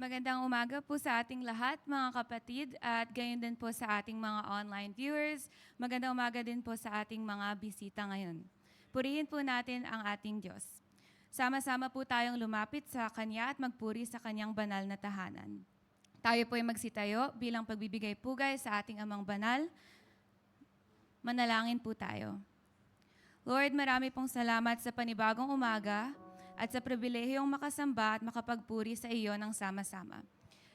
Magandang umaga po sa ating lahat, mga kapatid, at gayon din po sa ating mga online viewers. Magandang umaga din po sa ating mga bisita ngayon. Purihin po natin ang ating Diyos. Sama-sama po tayong lumapit sa Kanya at magpuri sa Kanyang banal na tahanan. Tayo po ay magsitayo bilang pagbibigay pugay sa ating Amang Banal. Manalangin po tayo. Lord, marami pong salamat sa panibagong umaga at sa pribilehiyong makasamba at makapagpuri sa iyo ng sama-sama.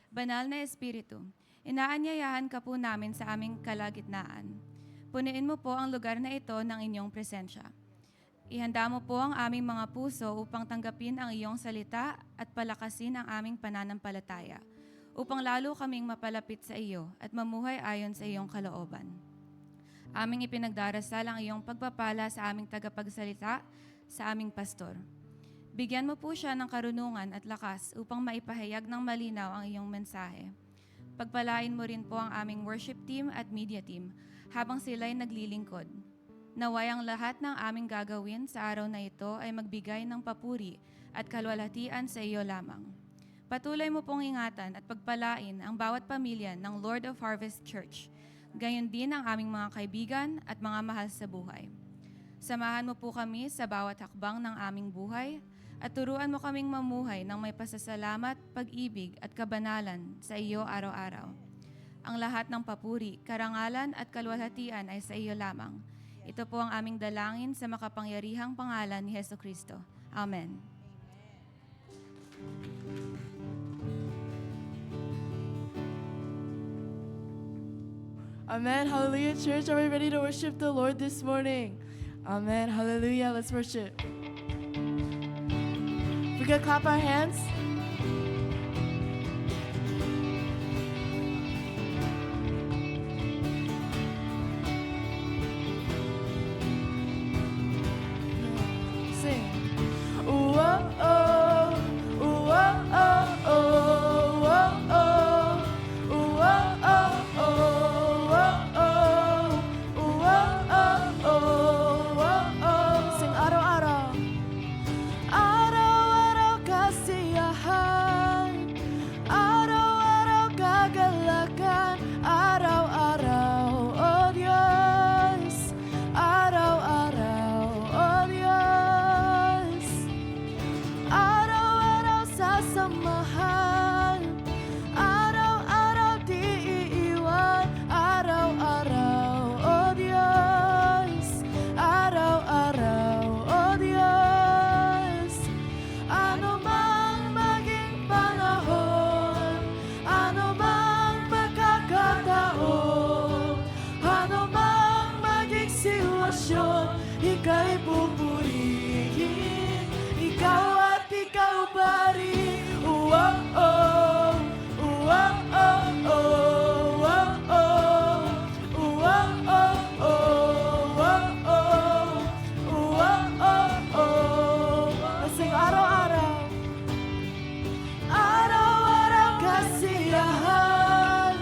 Banal na Espiritu, inaanyayahan ka po namin sa aming kalagitnaan. Punuin mo po ang lugar na ito ng inyong presensya. Ihanda mo po ang aming mga puso upang tanggapin ang iyong salita at palakasin ang aming pananampalataya, upang lalo kaming mapalapit sa iyo at mamuhay ayon sa iyong kalooban. Aming ipinagdarasal ang iyong pagpapala sa aming tagapagsalita, sa aming pastor. Bigyan mo po siya ng karunungan at lakas upang maipahayag ng malinaw ang iyong mensahe. Pagpalain mo rin po ang aming worship team at media team habang sila'y naglilingkod. Naway ang lahat ng aming gagawin sa araw na ito ay magbigay ng papuri at kalwalhatian sa iyo lamang. Patuloy mo pong ingatan at pagpalain ang bawat pamilya ng Lord of Harvest Church. Gayon din ang aming mga kaibigan at mga mahal sa buhay. Samahan mo po kami sa bawat hakbang ng aming buhay at turuan mo kaming mamuhay ng may pasasalamat, pag-ibig at kabanalan sa iyo araw-araw. Ang lahat ng papuri, karangalan at kalwalhatian ay sa iyo lamang. Ito po ang aming dalangin sa makapangyarihang pangalan ni Jesucristo. Amen. Amen. Hallelujah, church. Are we ready to worship the Lord this morning? Amen. Hallelujah. Let's worship. We can clap our hands. Sing. Ooh, oh, oh. Ooh, oh, oh, oh. Oh, oh. Ooh, oh, oh, oh. Oh, oh. Ooh, oh, oh, oh. Oh, oh. Sing araw-araw. Araw-araw kasiyahan, araw-araw kagalakan, araw-araw, oh Diyos, araw-araw, oh Diyos, araw-araw sasamahan, araw-araw di iiwan, araw-araw, oh Diyos, araw-araw, oh Diyos. Ano mang maging panahon, ano mang pagkakataon, ano mang maging sitwasyon, ika'y pupurihin, ikaw at ikaw pa rin. Oh, oh, oh, oh, oh, oh, oh, oh, oh, oh, oh. Sing araw-araw. Araw-araw kasiyahan,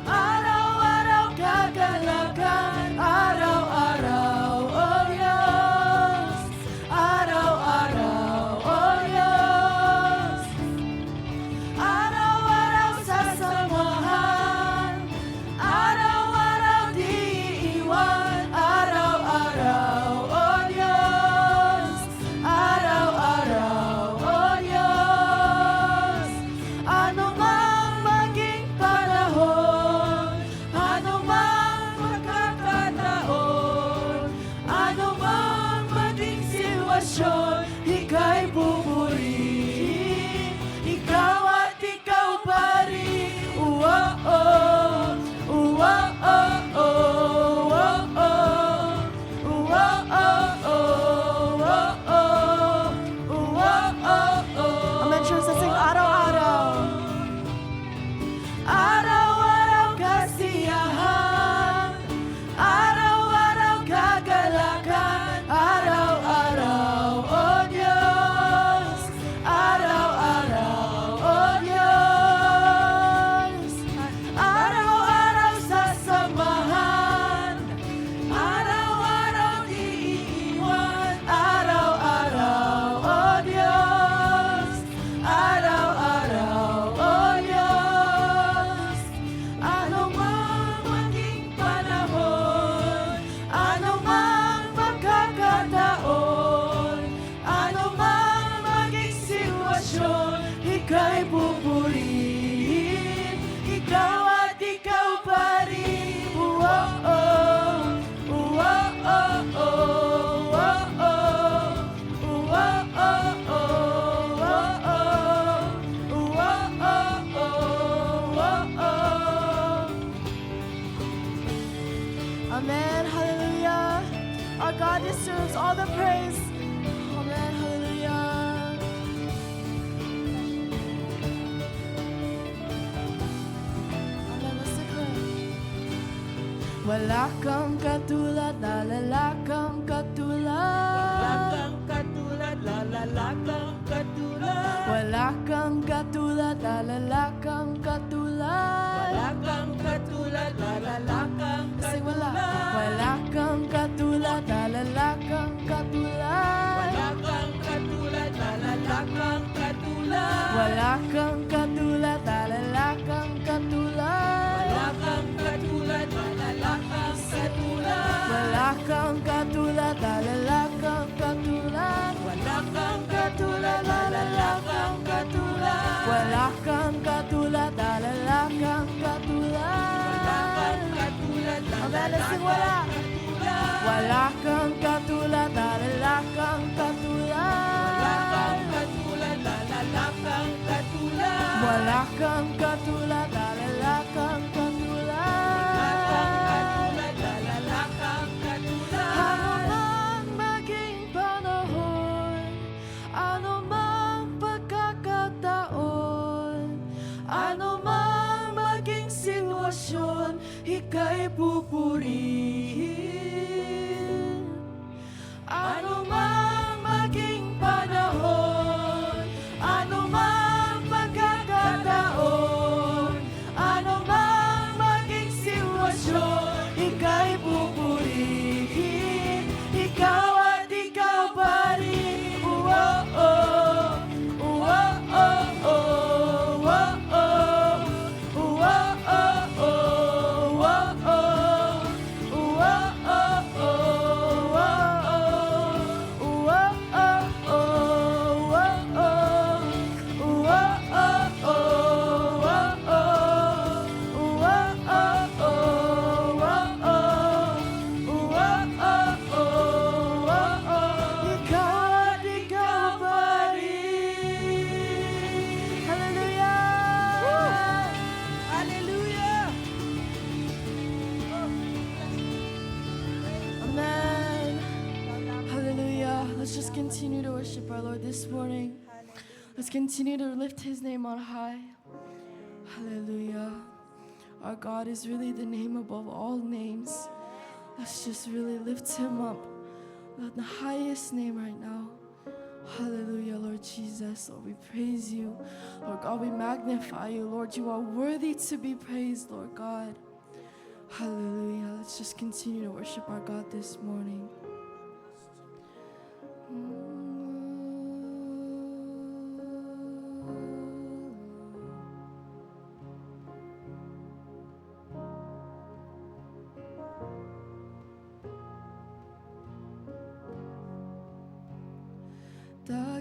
araw-araw kagalakan, araw-araw, oh Diyos, araw-araw, oh Diyos, araw-araw sasamahan, araw-araw di iiwan, araw-araw, oh Diyos, araw-araw, oh Diyos. Ano mang maging panahon, ano mang pagkakataon, ano mang maging sitwasyon, ika'y pupurihin, ikaw at ikaw pa rin. Oh, oh, oh, oh, oh, oh, oh, oh, Amen, church. Sing araw-araw. Araw-araw kasiyahan, araw-araw kagalakan, araw-araw, oh Wala kang katulad, lalala kang katulad. Lalala kang katulad. Wala kang katulad, lalala kang katulad. Wala kang katulad, lalala kang Sing wala. katulad. Wala kang katulad, lalala kang katulad. Wala kang katulad, lalala kang katulad. Wala kang katulad, lalala kang katulad. Wala kang katulad, lalala kang katulad. Wala kang katulad, lalala kang katulad. Wala kang katulad, lalala kang katulad. Wala kang katulad, lalala kang Wala kang katulad. katulad, Amen, lalala let's sing wala. kang katulad. Wala kang katulad, lalala kang Wala kang katulad. katulad, lalala kang katulad. Wala kang katulad, lalala kang Wala kang katulad. katulad, lalala kang katulad. Ano mang maging panahon, ano mang pagkakataon, ano mang maging sitwasyon, ika'y pupurihin. Ano mang maging panahon, ano mang pagkakataon, ano mang maging sitwasyon, ika'y pupurihin. Ikaw at ikaw pa rin. Oh, oh, oh, oh, oh, oh, oh, oh, oh, oh, Ikaw at ikaw pa rin. Hallelujah! Hallelujah! Amen. Hallelujah. Let's just continue to worship our Lord this morning. Let's continue to lift his name on high. Hallelujah. Our God is really the name above all names. Let's just really lift him up. The highest name right now. Hallelujah, Lord Jesus. Lord, we praise you. Lord God, we magnify you. Lord, you are worthy to be praised, Lord God. Hallelujah. Let's just continue to worship our God this morning.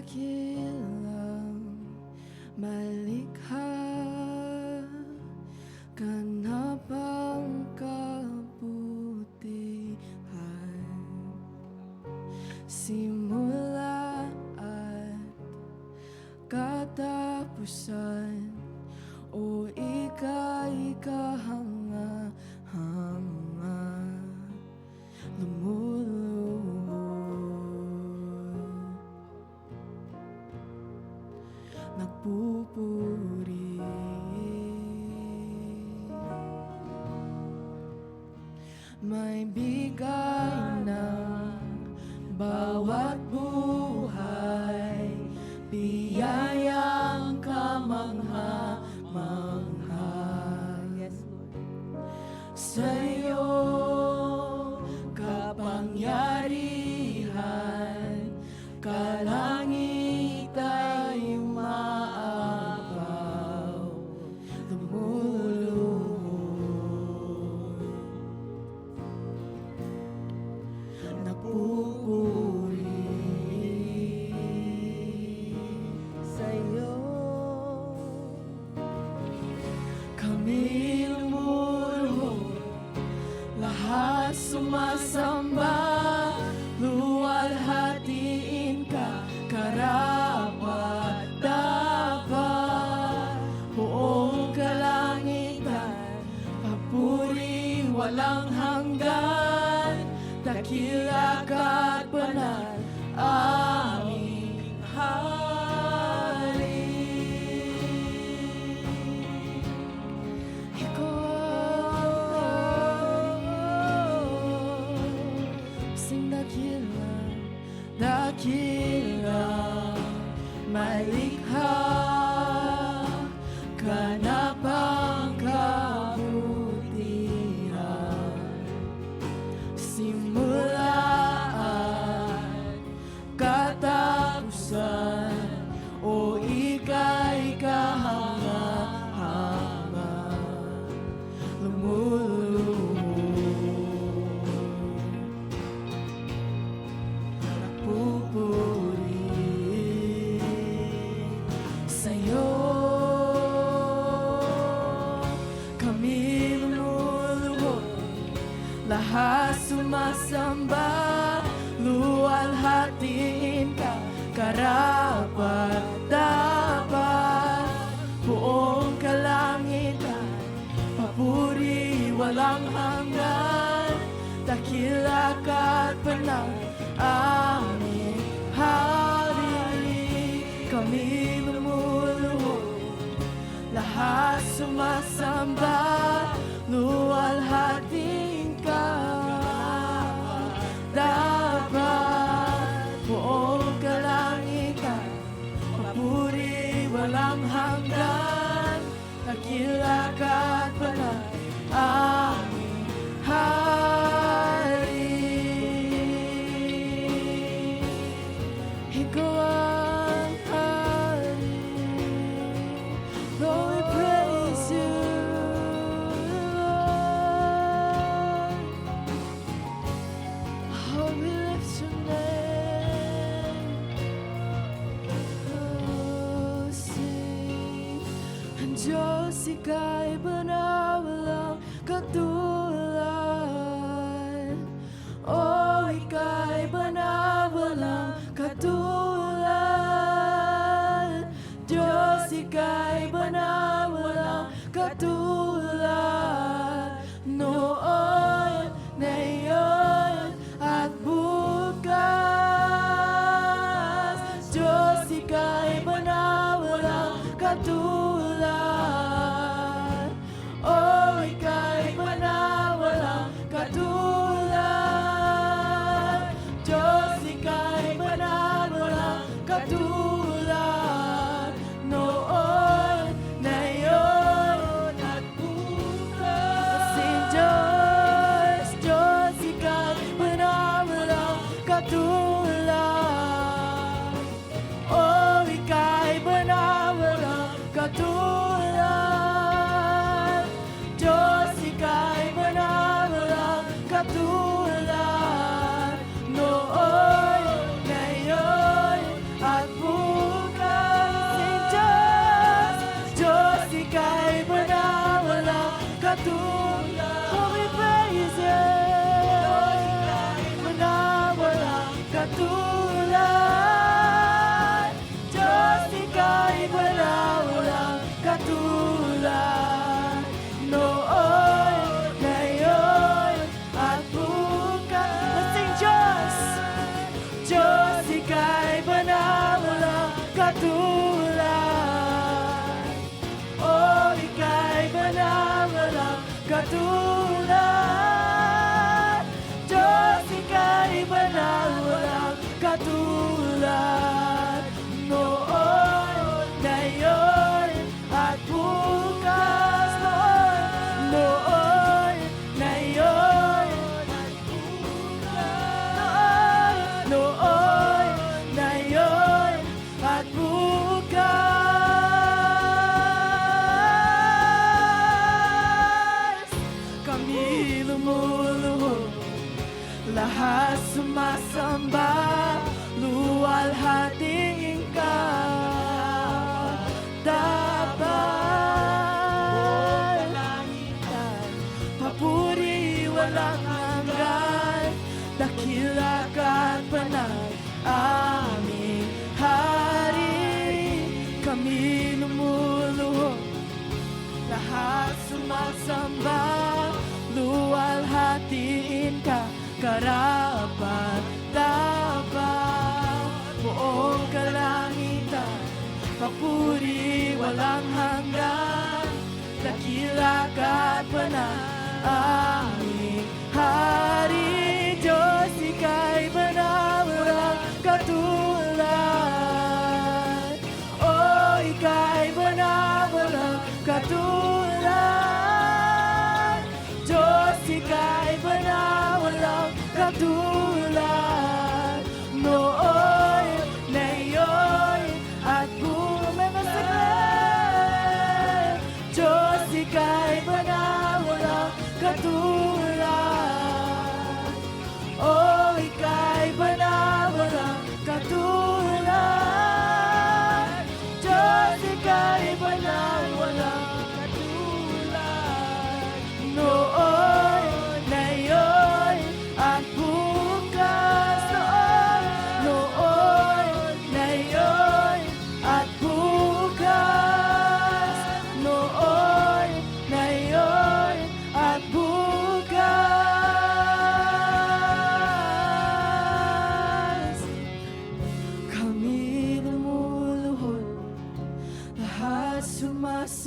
Dakilang malikha, ganap ang kabutihan. Simula at katapusan, o ika'y kahanga-hanga, lumuluhod. Nagpupuri. May bigay ng bawat buhay, biyayang kamangha-mangha. Yes, Lord. Sa'yo kapangyarihan, kalangit ay umaabaw, lumuluhod, nagpupuri. dakilang may likha, ganap ang kabutihan. Simula at katapusan, o ika'y kahanga-hanga, lumuluhod, nagpupuri sa'yo. Kami lumuluhod, lahat sumasamba, luwalhatiin ka, karapat dapat, buong kalangitan, papuri walang hanggan, dakila ka't panang aming hari. Kami lumuluhod, lahat sumasamba, luwalhatiin ka, dapat, buong kalangitan, papuri walang hanggan, dakila ka't panay aming hari. Ikaw ang hari, Lord, we praise you, Lord. Oh, we lift your name. Oh, sing. Ang Diyos, ika'y banal, walang katulad. Oh, ika'y banal, walang katulad. Diyos, ika'y banal, walang katulad. Noon, ngayon, at bukas. Diyos, ika'y banal, walang katulad. Oh, ika'y banal, walang katulad. Diyos, ika'y banal, walang katulad. Noon, ngayon, at bukas. Sing Diyos, Diyos, ika'y banal, walang katulad. Oh, ika'y banal, walang katulad. Diyos, ika'y banal, walang katulad. Noon, ngayon, at bukas. Sing Diyos, Diyos, ika'y banal, walang katulad. Oh, we praise you. Banal, walang katulad. Diyos, ika'y banal, walang katulad. Noon, ngayon, at bukas. Sing Diyos, Diyos, ika'y banal, walang katulad. Oh, ika'y banal, walang katulad. Diyos, ika'y banal, walang katulad. Noon, ngayon, at bukas. Noon, ngayon, at bukas. Noon, ngayon, at bukas. Kami lumuluhod, lahat sumasamba, luwalhatiin ka, dapat, papuri walang hanggan, dakila ka't panay aming hari. Kami lumuluhod, lahat sumasamba, luwalhatiin ka, karapat dapat, buong kalangitan, papuri walang hanggan, dakila ka't panay aming hari. Diyos, ika'y banal, walang katulad.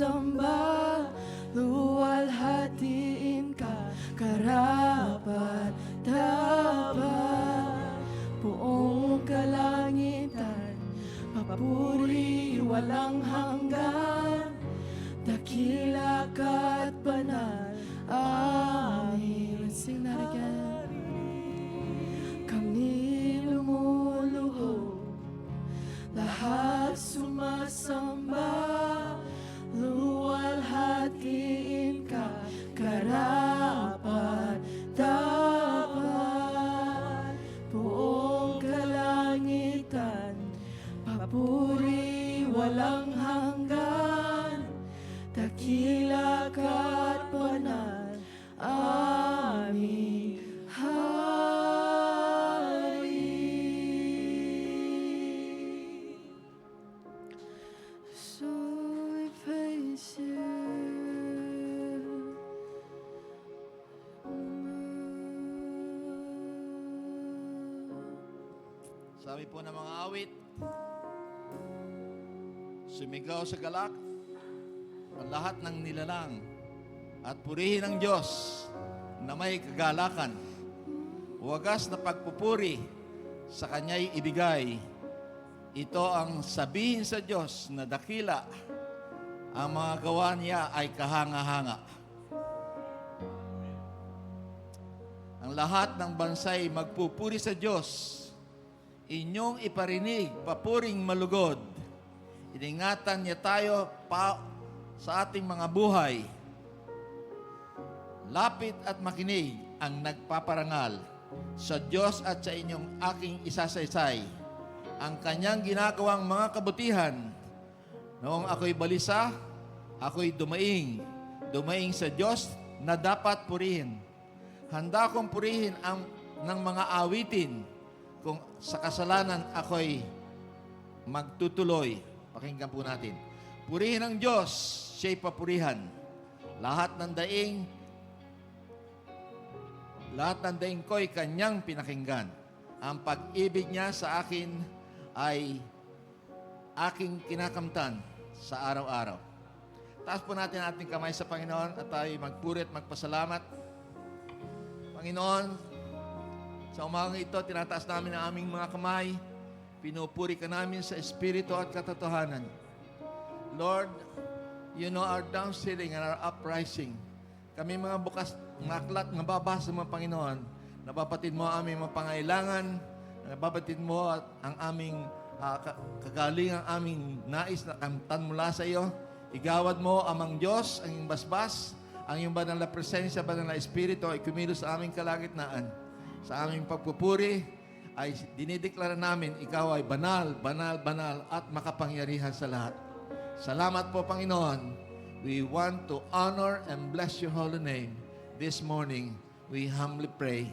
sumasamba, luwalhatiin ka, karapat dapat. Buong kalangitan, papuri walang hanggan, dakila ka at banal. Amen. Let's sing that again. Kami lumuluhod, lahat sumasamba, luwalhatiin ka, karapat dapat. Buong kalangitan, papuri walang hanggan, dakila ka at banal. Aming Hari. So we praise you. Sabi po ng mga awit, sumigaw sa galak ang lahat ng nilalang at purihin ang Diyos na may kagalakan. Wagas na pagpupuri sa Kanya'y ibigay. Ito ang sabihin sa Diyos na dakila. Ang mga gawa niya ay kahanga-hanga. Ang lahat ng bansay magpupuri sa Diyos. Inyong iparinig, papuring malugod. Iningatan niya tayo sa ating mga buhay. Lapit at makinig ang nagpaparangal sa Diyos at sa inyong aking isasaysay. Ang Kanyang ginagawang mga kabutihan. Noong ako'y balisa, ako'y dumaing sa Diyos na dapat purihin. Handa kong purihin ng mga awitin kung sa kasalanan ako'y magtutuloy. Pakinggan po natin. Purihin ang Diyos, siya'y papurihan. Lahat ng daing ko'y Kanyang pinakinggan. Ang pag-ibig niya sa akin ay aking kinakamtan sa araw-araw. Taas po natin ating kamay sa Panginoon at tayo magpuri at magpasalamat. Panginoon, sa umagang ito, tinataas namin ang aming mga kamay. Pinupuri ka namin sa Espiritu at katotohanan. Lord, you know our downsitting and our uprising. Kami mga bukas ng aklat ng babasa mo, Panginoon, nababatid mo ang aming mga pangailangan, nababatid mo ang aming kagalingan, ang aming nais na kamtan mula sa iyo. Igawad mo amang Diyos, ang iyong basbas, ang iyong banal na presensya, banal na Espiritu ay kumilos sa aming kalagitnaan. Sa aming pagpupuri ay dinideklara namin, ikaw ay banal, banal, banal at makapangyarihan sa lahat. Salamat po, Panginoon. We want to honor and bless your holy name. This morning, we humbly pray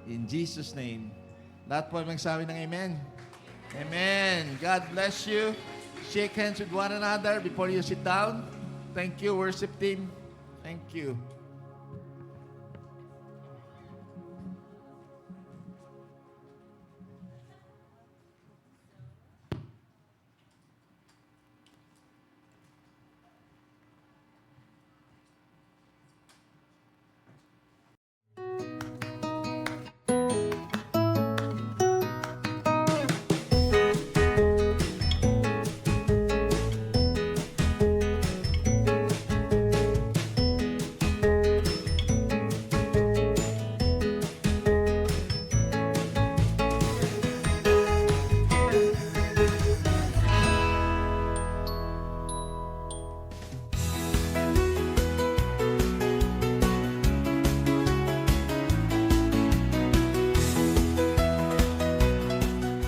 in Jesus' name. Lahat po ay magsabi ng Amen. Amen. God bless you. Shake hands with one another before you sit down. Thank you, worship team. Thank you.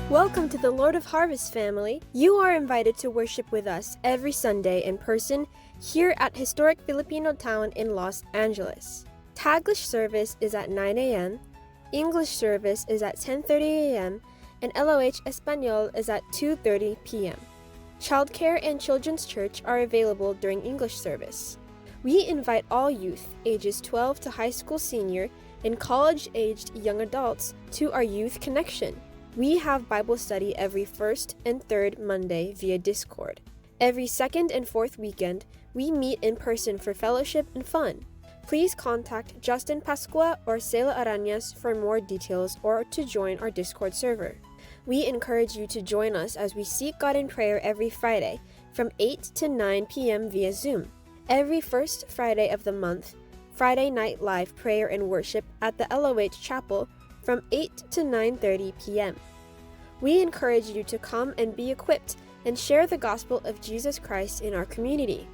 Welcome to the Lord of Harvest family. You are invited to worship with us every Sunday in person here at historic Filipino town in Los Angeles. Taglish service is at 9 a.m., English service is at 10:30 a.m., and LOH Espanol is at 2:30 p.m. Childcare and children's church are available during English service. We invite all youth ages 12 to high school senior and college-aged young adults to our youth connection. We have Bible study every first and third Monday via Discord. Every second and fourth weekend, we meet in person for fellowship and fun. Please contact Justin Pascua or Sela Arañas for more details or to join our Discord server. We encourage you to join us as we seek God in prayer every Friday from 8 to 9 p.m. via Zoom. Every first Friday of the month, Friday Night Live prayer and worship at the LOH Chapel from 8 to 9:30 p.m. We encourage you to come and be equipped and share the gospel of Jesus Christ in our community.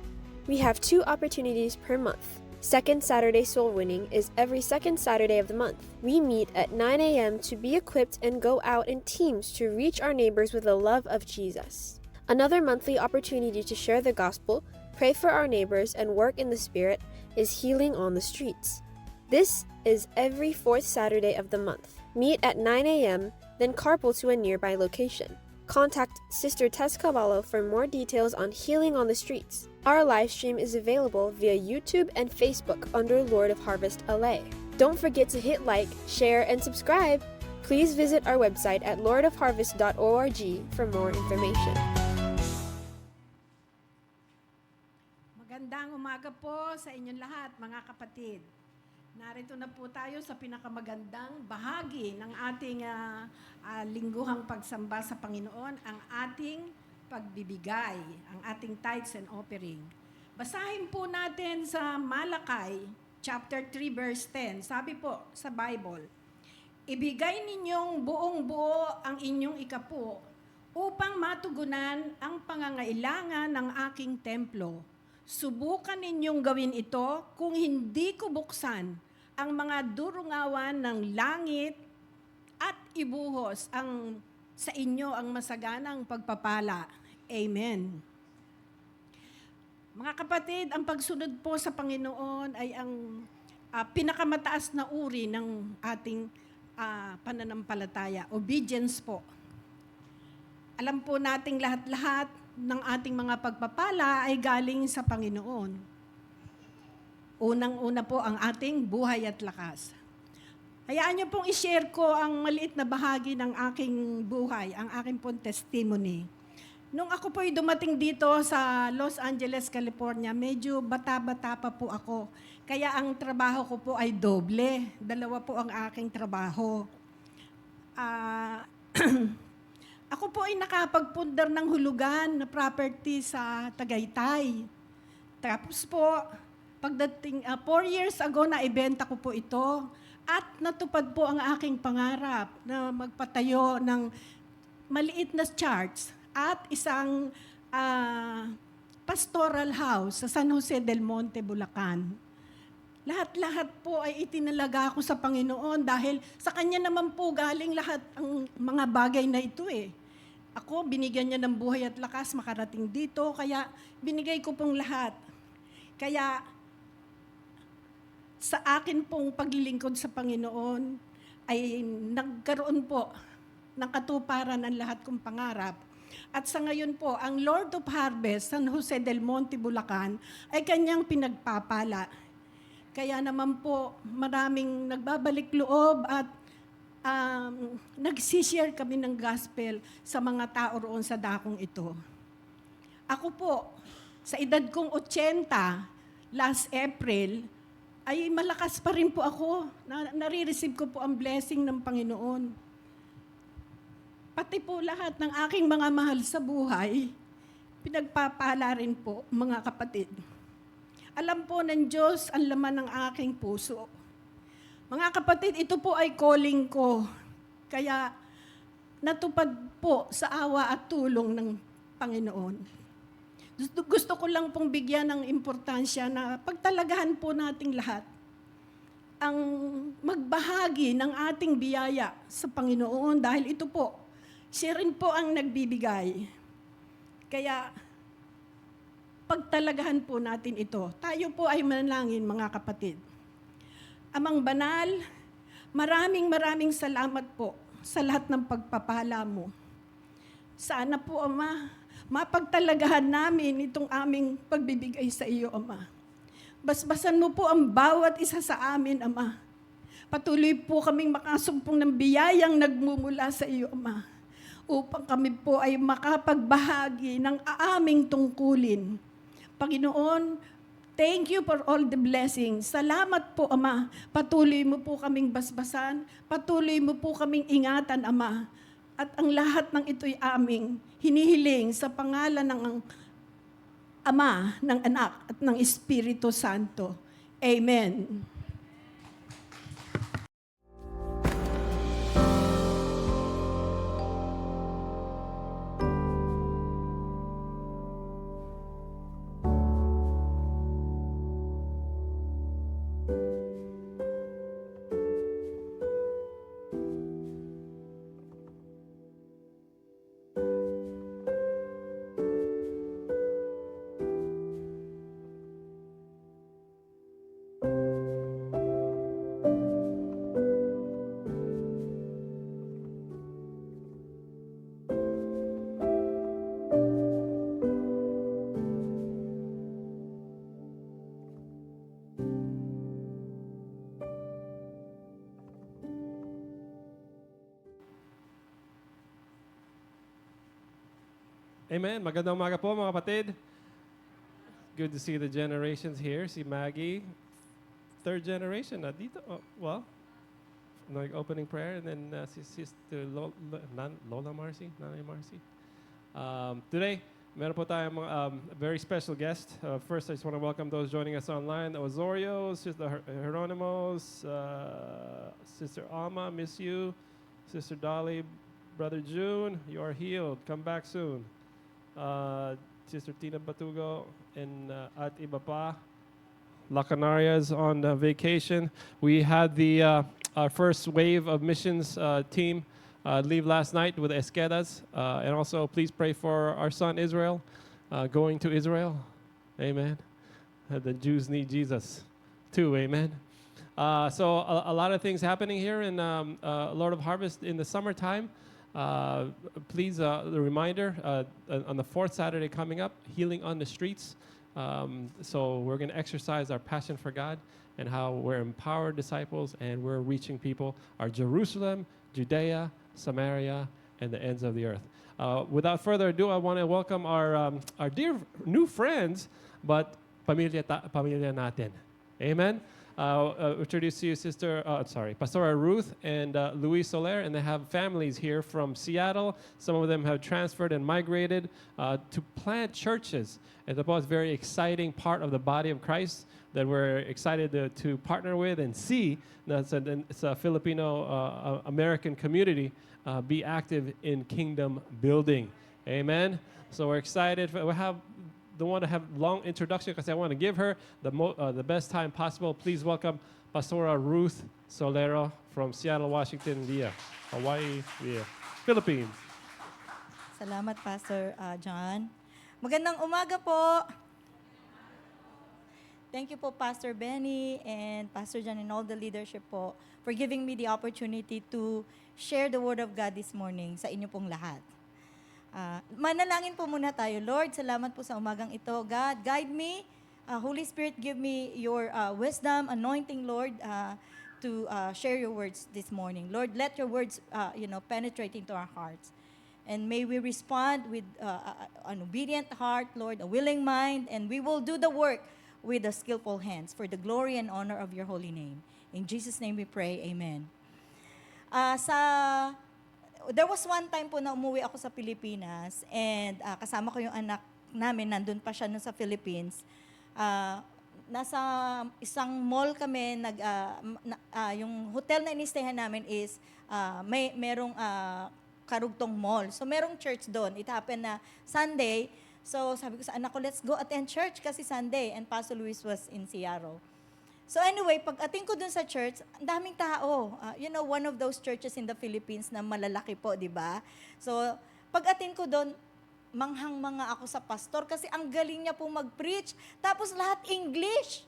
We have 2 opportunities per month. Second Saturday Soul Winning is every second Saturday of the month. We meet at 9 a.m. to be equipped and go out in teams to reach our neighbors with the love of Jesus. Another monthly opportunity to share the gospel, pray for our neighbors, and work in the Spirit is Healing on the Streets. This is every 4th Saturday of the month. Meet at 9 a.m., then carpool to a nearby location. Contact Sister Tess Cavallo for more details on Healing on the Streets. Our live stream is available via YouTube and Facebook under Lord of Harvest LA. Don't forget to hit like, share, and subscribe. Please visit our website at lordofharvest.org for more information. Magandang umaga po sa inyong lahat, mga kapatid. Narito na po tayo sa pinakamagandang bahagi ng ating lingguhang pagsamba sa Panginoon, ang ating pagbibigay, ang ating tithes and offering. Basahin po natin sa Malakay, chapter 3, verse 10. Sabi po sa Bible, ibigay ninyong buong-buo ang inyong ikapu upang matugunan ang pangangailangan ng aking templo. Subukan ninyong gawin ito kung hindi ko buksan ang mga durungawan ng langit at ibuhos sa inyo ang masaganang pagpapala. Amen. Mga kapatid, ang pagsunod po sa Panginoon ay ang pinakamataas na uri ng ating pananampalataya. Obedience po. Alam po nating lahat-lahat ng ating mga pagpapala ay galing sa Panginoon. Unang-una po ang ating buhay at lakas. Hayaan niyo pong i-share ko ang maliit na bahagi ng aking buhay, ang aking pong testimony. Nung ako po'y dumating dito sa Los Angeles, California, medyo bata-bata pa po ako. Kaya ang trabaho ko po ay doble. 2 po ang aking trabaho. Ako po ay nakapagpundar ng hulugan na property sa Tagaytay. Tapos po, pagdating 4 years ago na ibenta ko po ito at natupad po ang aking pangarap na magpatayo ng maliit na church at isang pastoral house sa San Jose del Monte, Bulacan. Lahat-lahat po ay itinalaga ko sa Panginoon dahil sa Kanya naman po galing lahat ang mga bagay na ito eh. Ako, binigyan niya ng buhay at lakas makarating dito, kaya binigay ko pong lahat. Kaya sa akin pong paglilingkod sa Panginoon ay nagkaroon po ng katuparan ang lahat kong pangarap. At sa ngayon po, ang Lord of Harvest, San Jose del Monte, Bulacan, ay Kanyang pinagpapala. Kaya naman po, maraming nagbabalik loob at nagsishare kami ng gospel sa mga tao roon sa dakong ito. Ako po, sa edad kong 80, last April, ay malakas pa rin po ako. Nare-receive ko po ang blessing ng Panginoon. Pati po lahat ng aking mga mahal sa buhay, pinagpapala rin po, mga kapatid. Alam po ng Diyos ang laman ng aking puso. Mga kapatid, ito po ay calling ko. Kaya natupad po sa awa at tulong ng Panginoon. Gusto ko lang pong bigyan ng importansya na pagtalagahan po nating lahat ang magbahagi ng ating biyaya sa Panginoon dahil ito po, siya rin po ang nagbibigay. Kaya pagtalagahan po natin ito. Tayo po ay manalangin, mga kapatid. Amang banal, maraming salamat po sa lahat ng pagpapala mo. Sana po, Ama, mapagtalagahan namin itong aming pagbibigay sa iyo, Ama. Basbasan mo po ang bawat isa sa amin, Ama. Patuloy po kaming makasumpong ng biyayang nagmumula sa iyo, Ama. upang kami po ay makapagbahagi ng aming tungkulin. Panginoon, thank you for all the blessings. Salamat po, Ama. Patuloy mo po kaming basbasan. Patuloy mo po kaming ingatan, Ama. At ang lahat ng ito'y aming hinihiling sa pangalan ng Ama, ng Anak, at ng Espiritu Santo. Amen. Amen. Magandang umaga po mga kapatid. Good to see the generations here. Si Maggie, third generation na dito. Oh, well, like opening prayer, and then si Sister Lola Marcy, Nanay Marcy. Today, meron po tayong mga very special guest. First, I just want to welcome those joining us online. Osorio, Sister Hieronymos, Sister Alma, miss you. Sister Dolly, Brother June, you are healed. Come back soon. Sister Tina Batugo, and at iba pa. La Canarias on vacation. We had our first wave of missions team leave last night with Esquedas. And also, please pray for our son Israel, going to Israel. Amen. The Jews need Jesus too. Amen. So a lot of things happening here in Lord of Harvest in the summertime. Please, the reminder, on the fourth Saturday coming up, Healing on the Streets. So we're going to exercise our passion for God and how we're empowered disciples and we're reaching people, our Jerusalem, Judea, Samaria, and the ends of the earth. Without further ado, I want to welcome our dear new friends, but pamilya natin. Amen. Introduce to you Pastora Ruth and Luis Soler, and they have families here from Seattle. Some of them have transferred and migrated to plant churches. And it's a very exciting part of the body of Christ that we're excited to partner with and see that it's a Filipino American community be active in kingdom building. Amen. So we're excited. Don't want to have long introduction because I want to give her the best time possible. Please welcome Pastora Ruth Solero from Seattle, Washington, Hawaii, Philippines. Salamat, Pastor John. Magandang umaga po. Thank you po, Pastor Benny and Pastor John and all the leadership po for giving me the opportunity to share the Word of God this morning sa inyo pong lahat. Manalangin po muna tayo. Lord, salamat po sa umagang ito. God, guide me. Holy Spirit, give me your wisdom, anointing, Lord, to share your words this morning. Lord, let your words, penetrate into our hearts. And may we respond with an obedient heart, Lord, a willing mind, and we will do the work with the skillful hands for the glory and honor of your holy name. In Jesus' name we pray, amen. There was one time po na umuwi ako sa Pilipinas and kasama ko yung anak namin, nandun pa siya nun sa Philippines. Nasa isang mall kami, yung hotel na inistayan namin is merong karugtong mall. So merong church doon. It happened na Sunday. So sabi ko sa anak ko, let's go attend church kasi Sunday. And Pastor Luis was in Seattle. So anyway, pag ating ko dun sa church, ang daming tao. One of those churches in the Philippines na malalaki po, di ba? So pag ating ko dun, manghang-manga ako sa pastor kasi ang galing niya po mag-preach. Tapos lahat English.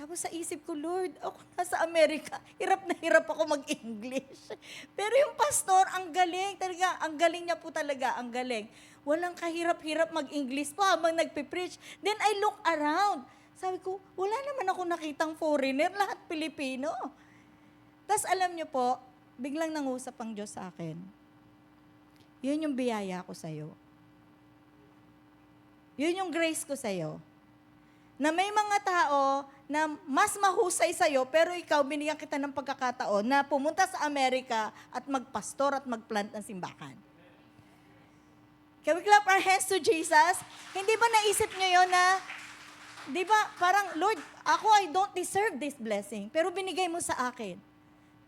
Tapos sa isip ko, Lord, ako nasa Amerika, hirap na hirap ako mag-English. Pero yung pastor, ang galing talaga. Ang galing niya po talaga, ang galing. Walang kahirap-hirap mag-English po habang nagpe-preach. Then I look around. Sabi ko, wala naman ako nakitang foreigner, lahat Pilipino. Tapos alam niyo po, biglang nangusap ang Diyos sa akin. Yun yung biyaya ko sa'yo. Yun yung grace ko sa'yo. Na may mga tao na mas mahusay sa'yo, pero ikaw, binigyan kita ng pagkakataon na pumunta sa Amerika at magpastor at magplant ng simbahan. Can we clap our hands to Jesus? Hindi ba naisip nyo yun na, di ba, parang, Lord, ako, I don't deserve this blessing, pero binigay mo sa akin.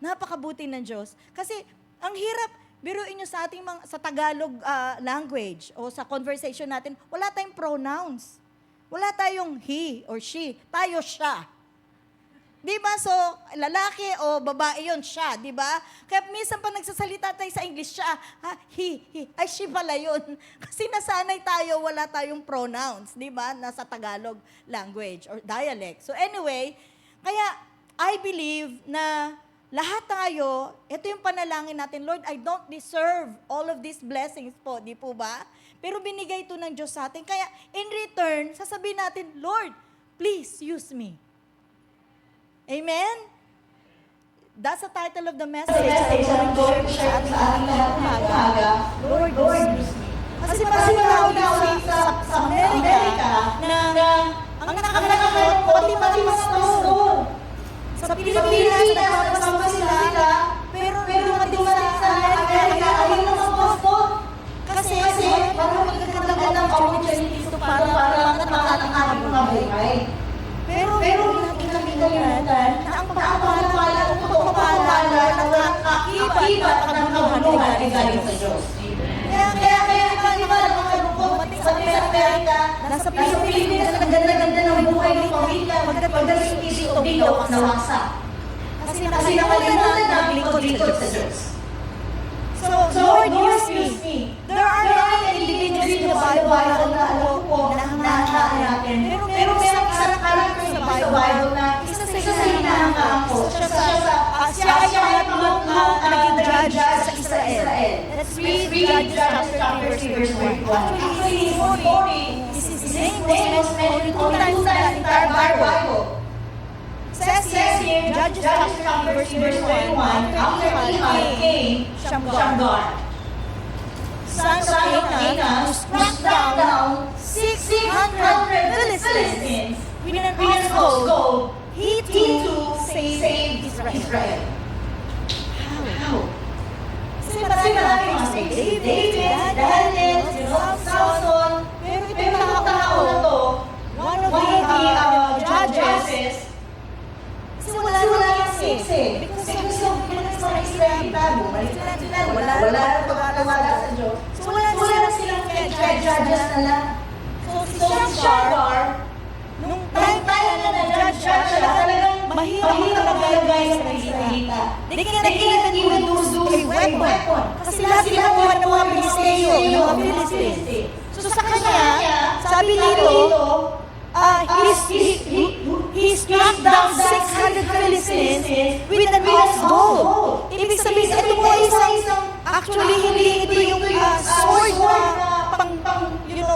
Napakabuti ng Diyos. Kasi, ang hirap, biruin nyo sa ating sa Tagalog language o sa conversation natin, wala tayong pronouns. Wala tayong he or she. Tayo siya. Di ba? So, lalaki o babae yon siya, di ba? Kaya minsan pa nagsasalita tayo sa English, siya, he, ay she pala yun. Kasi nasanay tayo, wala tayong pronouns, di ba? Nasa Tagalog language or dialect. So anyway, kaya I believe na lahat tayo, ito yung panalangin natin, Lord, I don't deserve all of these blessings po, di po ba? Pero binigay ito ng Diyos sa atin. Kaya in return, sasabihin natin, Lord, please use me. Amen? That's the title of the message. I'm going to share sa ating lahat umaga. Lord, use me. Kasi marami tao dito sa Amerika na ang nakakalaman ko, pati pastor. Sa Pilipinas, nagpapasama sila, pero dumating sa Amerika, ayaw na pastor. Kasi parang magkakaroon ng opportunities para ating mga buhay. Pero hindi namin kalimutan na ang pagpapala o pagpapala ng akibat at kabuluhan ay galing sa Diyos. Kaya iba dumating sa Amerika, nasa Pilipinas, ang ganda-ganda ng buhay ng pamilya, pagdating dito, bilaw ang nawaksa. Kasi nakalimutan na maglingkod sa Diyos. So, Lord, use me. There are many individuals in the Bible na alam ko na hanahan natin. Pero merong isang character sa Bible na isa sa hinahangaan ko. Siya ay naging judge sa Israel. Let's read Judges chapter 3, verse 1. Actually, this is his name was mentioned only 2 times in the entire Bible. Says here, Judges chapter 3, verse 21, after Ehud came Shamgar, son of Canaan, who struck down 600 Philistines with an iron gold, he too saved Israel. How? Kasi marami mga saved. David, Daniel, Samson, pero itong tao na to, one of the judges, kasi wala nang siksi. Because yung mga Israelita, wala nang pagkakawala sa Diyos. So wala silang judges na lang. So si Shamgar, nung time na judge siya, talagang mahirap maglagay sa mga Israelita. They can't even use a weapon. Kasi lahat ginawa ng mga Philistines. So sa kanya, sabi dito, he struck down 600 Philistines with an ox gold. Ibig sabihin, ito po actually hindi ito yung sword na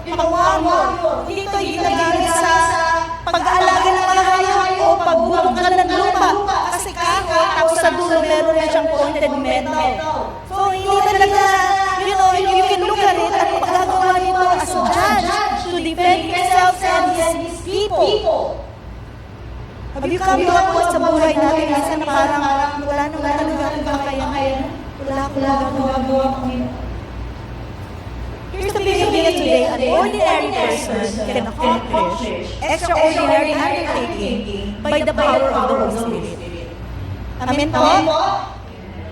pang-warrior. Hindi ito yung ginagamit sa pag-aalaga ng mga hayop o pagbubukal ng lupa. Kasi kahoy, tapos sa dulo meron na siyang pointed metal. So hindi talaga, you can look at it at pagkagawa nito as a judge to defend himself and his people. Have you come to a point sa buhay natin minsan na parang wala nang talaga akong kakayahan? Wala akong magagawa Panginoon. Here's the big idea today. An ordinary person can accomplish extraordinary undertaking by the power of the Holy Spirit. Amen po?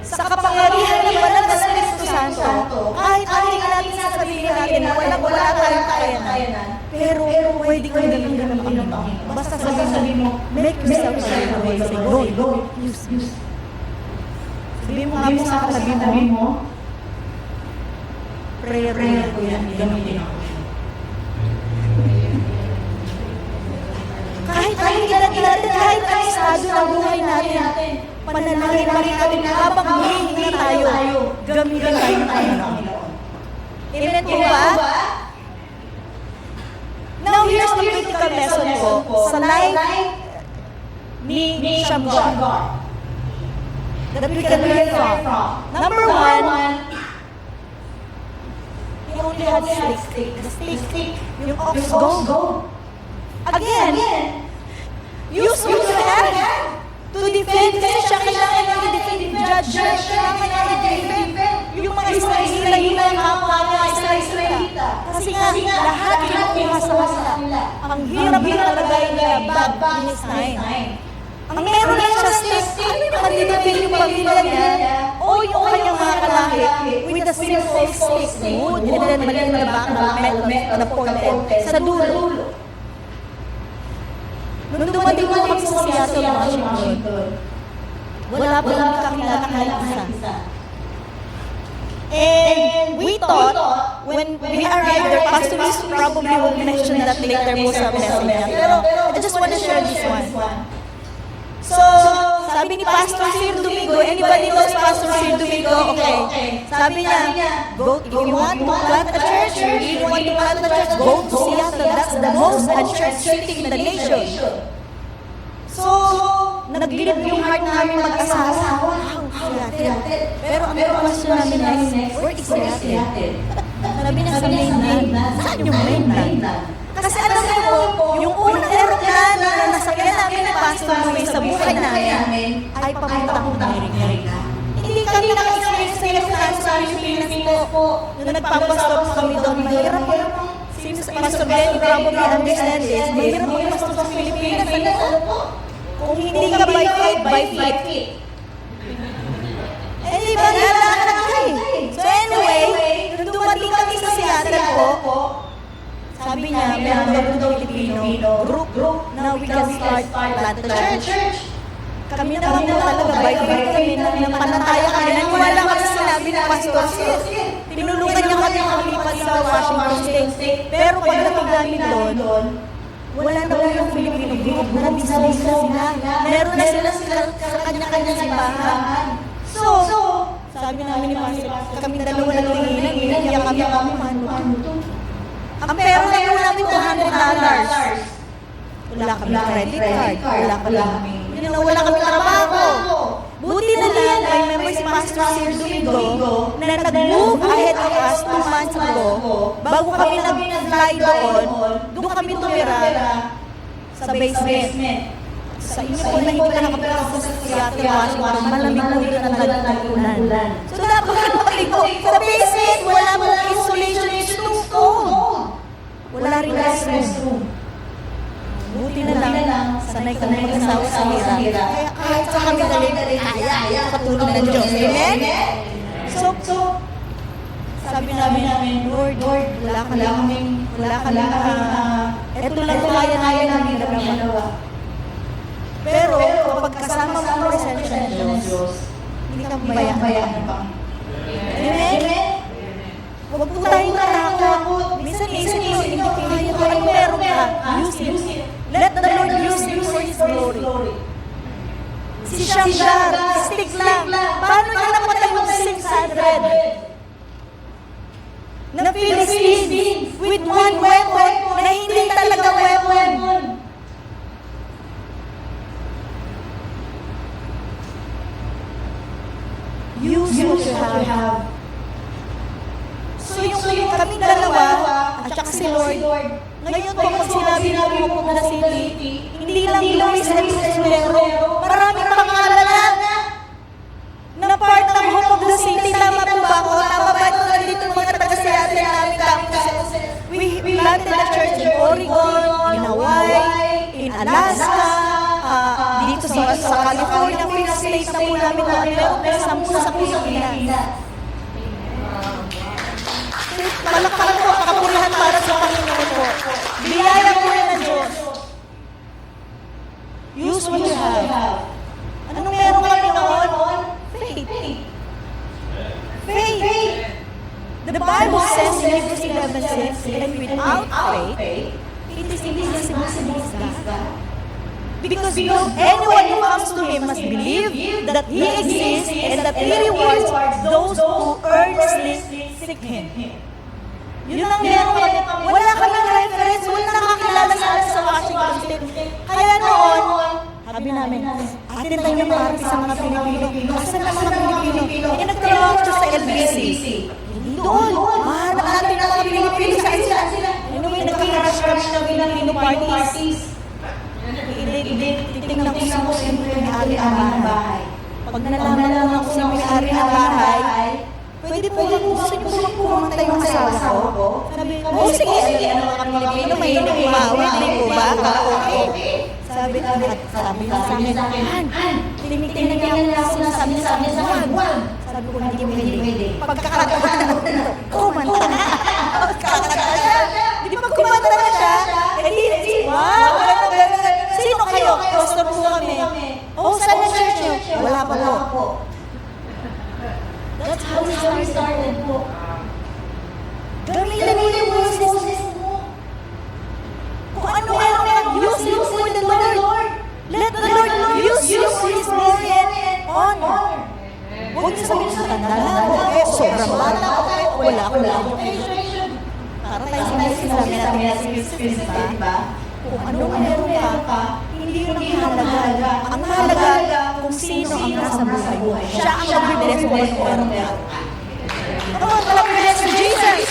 Sa kapangyarihan ng banal na Espiritu Santo, kahit ating natin sasabihin natin na wala tayong kakayanan, pero pwede kang gawin ng Panginoon. Basta sabihin mo, make yourself available. Say, Lord, use me. Sabihin mo nga po sa katabi mo, prayer ko yan, gamitin ako. Kahit ang estado ng buhay natin, panalangin pa rin natin na habang humihingi tayo, gamitin tayo ng Panginoon. Amen po ba? Now, here's the critical lesson po sa life ni Shamgar that we can learn from. Number one, only had stick. The stick, yung ox go. Again, use what you have to defend. Kasi siya kailangan niya i-defend. Judge, kailangan niya i-defend yung mga Israelita, yung mga kapwa niya Israelita. Kasi nga, lahat kinukuha sa kanila. Ang hirap na talagay niya back in his time. Ang meron lang siya stick, ano yung matitipin yung pamilya niya o yung kanyang mga kalahi with a simple stick, wood, and then maliit na bakal, metal na pointed sa dulo. Nung dumating ko kami sa Seattle, Washington, wala pa lang kakilala kahit isa. And we thought, when we arrived there, Pastor Luis probably will mention that later mo sa message niya. Pero I just want to share this one. So, sabi ni Pastor Sir Domingo, anybody knows Pastor Sir Domingo? Okay. Sabi niya, go, if you want to plant a church, you really want to plant a church, go to Seattle. That's the most unchurched city in the nation. So, nag-grip yung heart namin mag-asawa. Seattle. Pero ang question namin next, where is Seattle? Sabi niya sa mainland. Saan yung mainland? Kasi alam mo po, yung unang aeroplano na nasakyan namin ni Pastor Luis sa buhay namin ay papuntang Amerika. Hindi kami naka-experience sa aeroplano sa Pilipinas po. Nung nagpapastop kami doon, mahirap po. Since Pastor Ben, you probably understand this, mahirap po yung pastor sa Pilipinas. Ano po? Kung hindi ka by feet. Eh, di ba, lalakad ka eh. So anyway, nung dumating kami sa Seattle po, sabi niya, meron daw Filipino group. Now we can start plant the church. Kami naman po talaga, by faith kami, napanataya kami. Naniwala kami sa sinabi ng Pastor Sir. Tinulungan niya kami makalipat sa Washington State. Pero pagdating namin doon, wala na po yung Filipino group. Nabisa-bisa sila. Meron na sila sa kanya-kanya simbahan. So, sabi namin ni Pastor, kami dalawa na tinginan, iniiyak kami, paano to? Ang pera na po namin $200. Wala kami credit card, wala kami, wala kami trabaho. Buti na lang, may member si Pastor Sir Domingo na nag-move ahead of us 2 months ago. Bago kami nag-fly doon kami tumira sa basement. Sa inyo po na hindi ka nakapunta sa Seattle, Washington, malamig po dito na nag-ulan. So napakalaking po. Sa basement, wala mo insulation, it's too cold. Wala rin restroom. Buti na lang, sanay kami mag-asawa sa hirap. Kaya kahit sa kami dali, kaya, katulong ng Diyos. Amen? So, sabi namin, Lord, wala kaming, eto lang kaya namin dalawa. Pero, kapag kasama mo ang presensya ng Diyos, hindi ka bayaan pa. Amen? Huwag po tayong natakot. Minsan hindi ko kaya ko. Ano meron ka? Use it. Let the Lord use you for His glory. Si Shamgar, stick lang. Paano niya napatay yung 600? Na Philistine with one weapon na hindi talaga weapon. Use what you have. So yung kaming dalawa, at saka si Lord, ngayon po pag sinabi mo Hope of the City, hindi lang Luis and Solero, maraming pangalan na part ng Hope of the City. Tama po ba ako? Tama ba ito nandito mga taga-Seattle namin campus? We planted a church in Oregon, in Hawaii, in Alaska, dito sa California, Free State na po namin meron pero 10 sa Pilipinas. Palakpakan po, kapurihan para sa Panginoon po. Biyaya po yan ng Diyos. Use what you have. Anong meron kami noon? Faith. The Bible says in Hebrews 11:6, and without faith, it is impossible to please God. Because anyone who comes to Him must believe that He exists and that He rewards those who earnestly seek Him. Yun ang meron kami. Wala kaming reference, wala nakakilala sa atin sa Washington State. Kaya noon, sabi namin, atin tayo yung party sa mga Pilipino. Asan ang mga Pilipino? Eh, nagtrabaho siya sa LBC. doon. Mahanap natin ang mga Pilipino sa sila. Anyway, nagka-crush kami ng Filipino parties. Titignan ko sino siyempre may-ari ng bahay. Pag nalaman lang ako sino may-ari ng bahay, pwede po gusto niyo po magpumantay yung asawa ko? Sabi, oh sige, ano mga Pilipino, mahilig umawit, di po ba? Karaoke. Sabi niya sa akin, tinitingnan niya ako na sabi niya, wag. Sabi ko, hindi pwede. Pagkakataon, kumanta na. Pagkakataon siya. Hindi pag kumanta na siya, wow, sino kayo? Pastor po kami. Oh, saan na church niyo? Wala pa po. That's how we started po. Gamitin mo yung boses mo. Kung ano use it for the Lord. Let the Lord use you for His glory and honor. Huwag niyo sabihin sa tanda na ako, sobrang bata ako, wala ko lang education. Para tayo sinabi natin na skills, diba? Kung ano meron ka, hindi yun ang mahalaga. Ang mahalaga kung sino ang nasa buhay mo. Siya ang mag-bless mo kung meron ka. Come on, bless Jesus!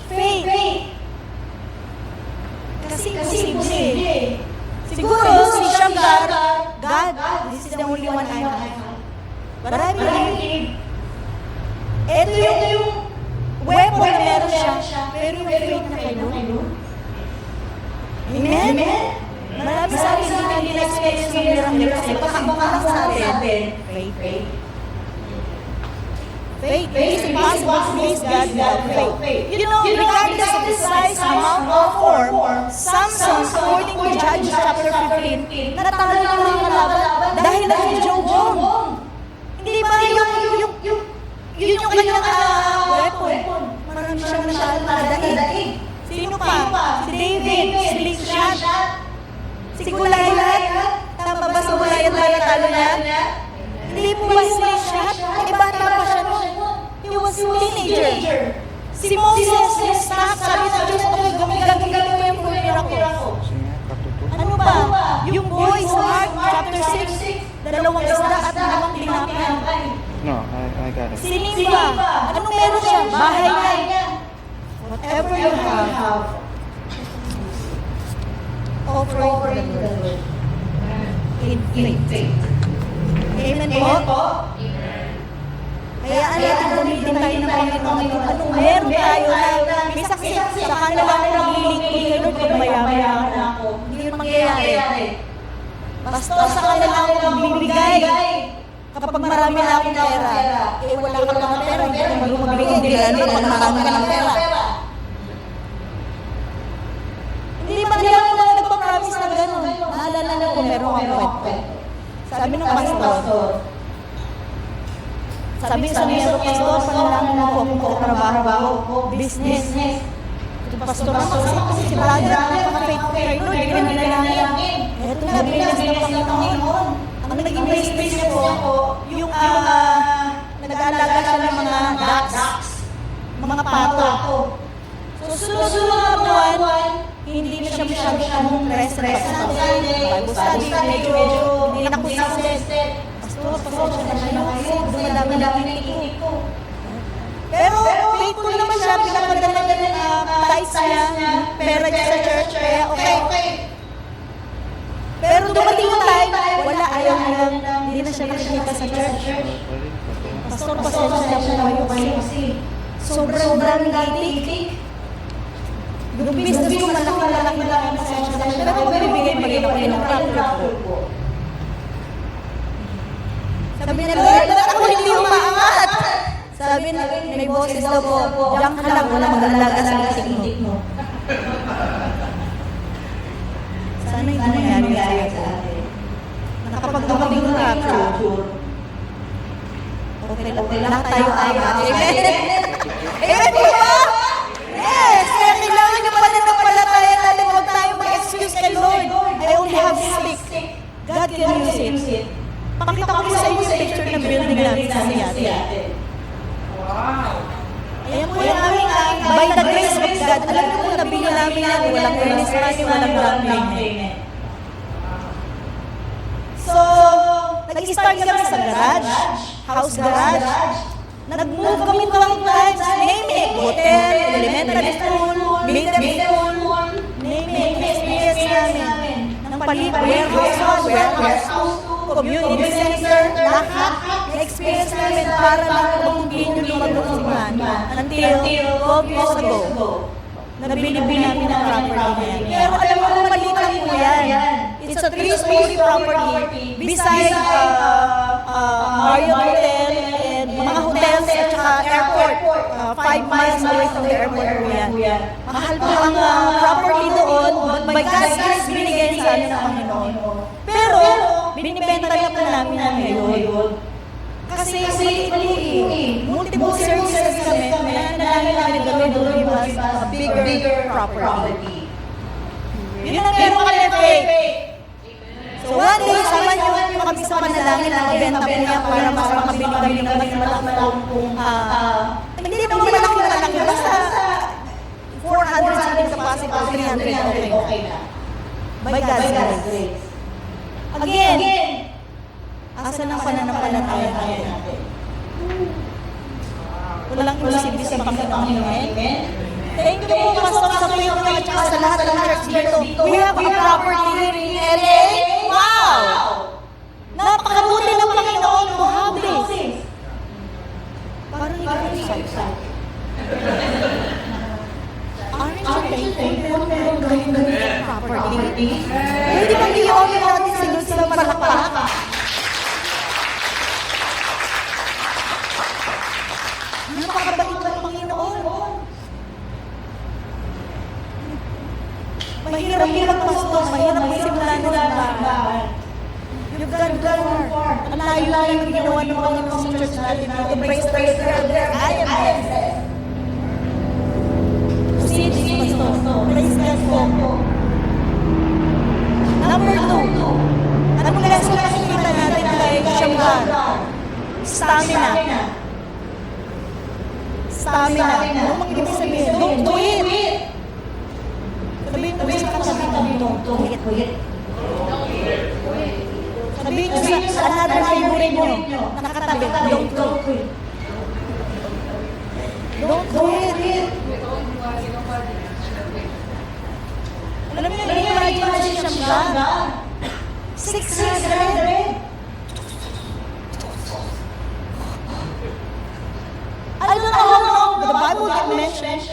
Faith. Kasi posible. Siguro, si Shamgar, God, this is the only one I have. But I believe, ito yung weapon na meron siya, pero yung faith na kay Lord. Amen? Marami sa atin hindi na-experience ng miracle kasi pagkakabakas natin, faith. Faith. It is impossible to please God without faith. You know, regardless of the size, amount, or form, Samson, according to Judges chapter 15, natalo niya ng kalaban dahil lang si Job. Hindi ba yun yung kanyang weapon? Marami siyang nadaig. Sino pa? Si David, si Lishad, si Goliath. Tama ba si Goliath ba natalo niya? Hindi po ba si Lishad? Bata pa siya noon. He was a teenager. Si Moses, sabi ng Diyos, okay, gamitin mo yung miracle. Ano ba? Yung boy sa Mark chapter 6, 2 isda at 5 tinapay. No, I got it. Si Nimba, anong meron siya? Bahay niya. Whatever you have, offer it to the Lord. In faith. Amen po? Kaya natin gamitin tayo ng Panginoon. Anong meron tayo na may saksi sa kanila ako naglilingkod kay Lord kung mayaman ako. Hindi yun mangyayari. Pastor, sa kanila ako nagbibigay. Kapag marami na akong pera, wala ka lang ng pera, hindi ka magbibigay. Hindi lalo pag marami ka ng pera. Hindi man lang ako nagpa-promise na gano'n. Naalala na kung meron akong kwento. Sabi ng pastor, sabi sa miyembro, pastor, panalangin mo po kung trabaho ko, business. Yung pastor na kasi si brother, napaka-faith kay Lord, hindi ka nanalangin. Ito na, bilis ng Panginoon. Ang naging business niya po, yung nag-aalaga siya ng mga ducks, mga pato. So, sunod-sunod na buwan, hindi na siya masyadong rest-rest. Bible study, medyo hindi na consistent. Pastor, pasensya na siya kasi dumadami-dami na iinit ko. Pero faithful naman siya, pinapadala ng tithes niya, pera niya sa church, kaya okay. Pero dumating yung time, wala, ayaw niya, hindi na siya nakikita sa church. Pastor, pasensya na po kayo kasi sobrang gating. Yung business ko malaki ang pasensya na siya, pero bibigay Panginoon ng profit po. Sabi niya, Lord, ako hindi umaangat. Sabi na, may boses daw po, diyan ka lang, wala mag-alaga sa itik mo. Sana hindi nangyari sa atin. Nakapag-dumating ng rapture, okay lang, lahat tayo angat. Amen? Amen po ba? Yes! Kaya kailangan yung pananampalataya natin, huwag tayo mag-excuse kay Lord. I only have stick. God can use it. Pakita ko sa inyo yung picture ng building natin sa Seattle. Ayan po yung aming by the grace of God. Alam niyo kung nabili namin yan, walang earnest money, walang down payment. So, Nag-start kami sa garage, house garage. Nag-move kami 12 times, name it. Hotel, elementary school, middle school, name it. Experience namin. Nang palit, warehouse, community center, lahat. Na-experience namin para lang mag-continue lumagulungan until 12 years ago. Nabili namin ang property na yan. Pero alam mo kung maliit lang po yan. It's a 3-story property beside Marriott Hotel and mga hotels at saka airport. 5 miles away from the airport po yan. Mahal po ang property doon, but by God's grace binigay sa amin ng Panginoon. Pero, binibenta na po namin ngayon. Kasi maliit. Multiple services kami, kaya namin gawin doon was a bigger property. Yun ang meron kami faith. So one day, sama niyo kami sa panalangin na mabenta po niya para mas makabili kami ng mas malaking hindi naman malaki, basta 400 seating capacity or 300, okay na. By God's grace. Again, asa ng pananampalataya natin? Walang imposible sa Panginoon. Amen? Thank you po, Pastor, sa tuyo ko at saka sa lahat ng church dito. We have a property here in LA. Wow! Napakabuti ng Panginoon mo, hablis. Parang ikaw aren't you thankful meron kayong ganitong property? Pwede bang i-honor natin si Lord sa palakpak? Napakabait ng Panginoon. Mahirap pastor, mahirap magsimula ng simbahan. You've gone far. Ang layo-layo yung ginawa ng Panginoon sa church natin dito. Praise the Lord. I am blessed. To see this, pastor. Praise God po. Number 2. Anong lesson na nakikita natin kay Shamgar? Stamina. Ano mang ibig sabihin? Don't do it. Sabihin ko sa katabi mo, don't do it. Sabihin ko sa another favorite nyo, nakatabi, don't do it. Don't do it. Alam niyo, imagine na si Shamgar. 600. I don't know how long the Bible didn't mention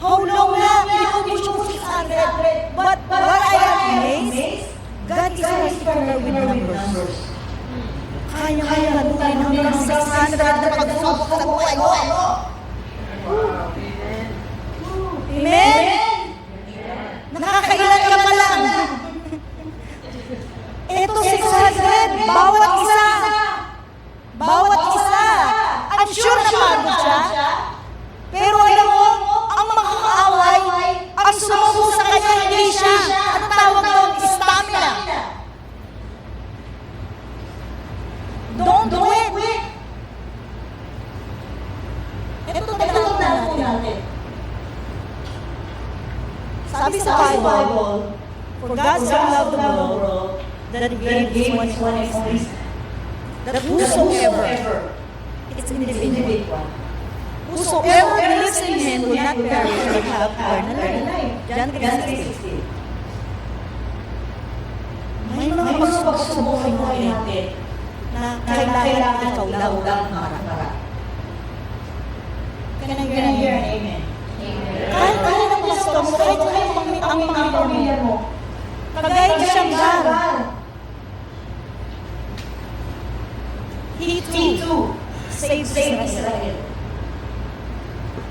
how long na inuubos yung 600. But what I am amazed, God is particular with numbers. Kaya nalunin hanggang 600 na pagsubok sa buhay mo. Amen? Nakakailan ka pa lang. Ito 600, bawat isa. I'm sure na pagod siya. Pero alam mo, ang makakaaway, ang sumubo sa kanya, hindi siya. Ano tawag doon? Stamina. Don't do it. Ito talaga natin. Sabi sa Bible, for God so loved the world, that He gave His one only Son, that whosoever, it's individual, whosoever believes in Him will not perish but have eternal life. John 3:16. May mga pagsubok sa buhay natin na kailangan ikaw lang mara. Can I hear an amen? Kahit ano ng gusto mo, kahit ano ang pamilya mo, kagaya ni Shamgar, he too saved Israel.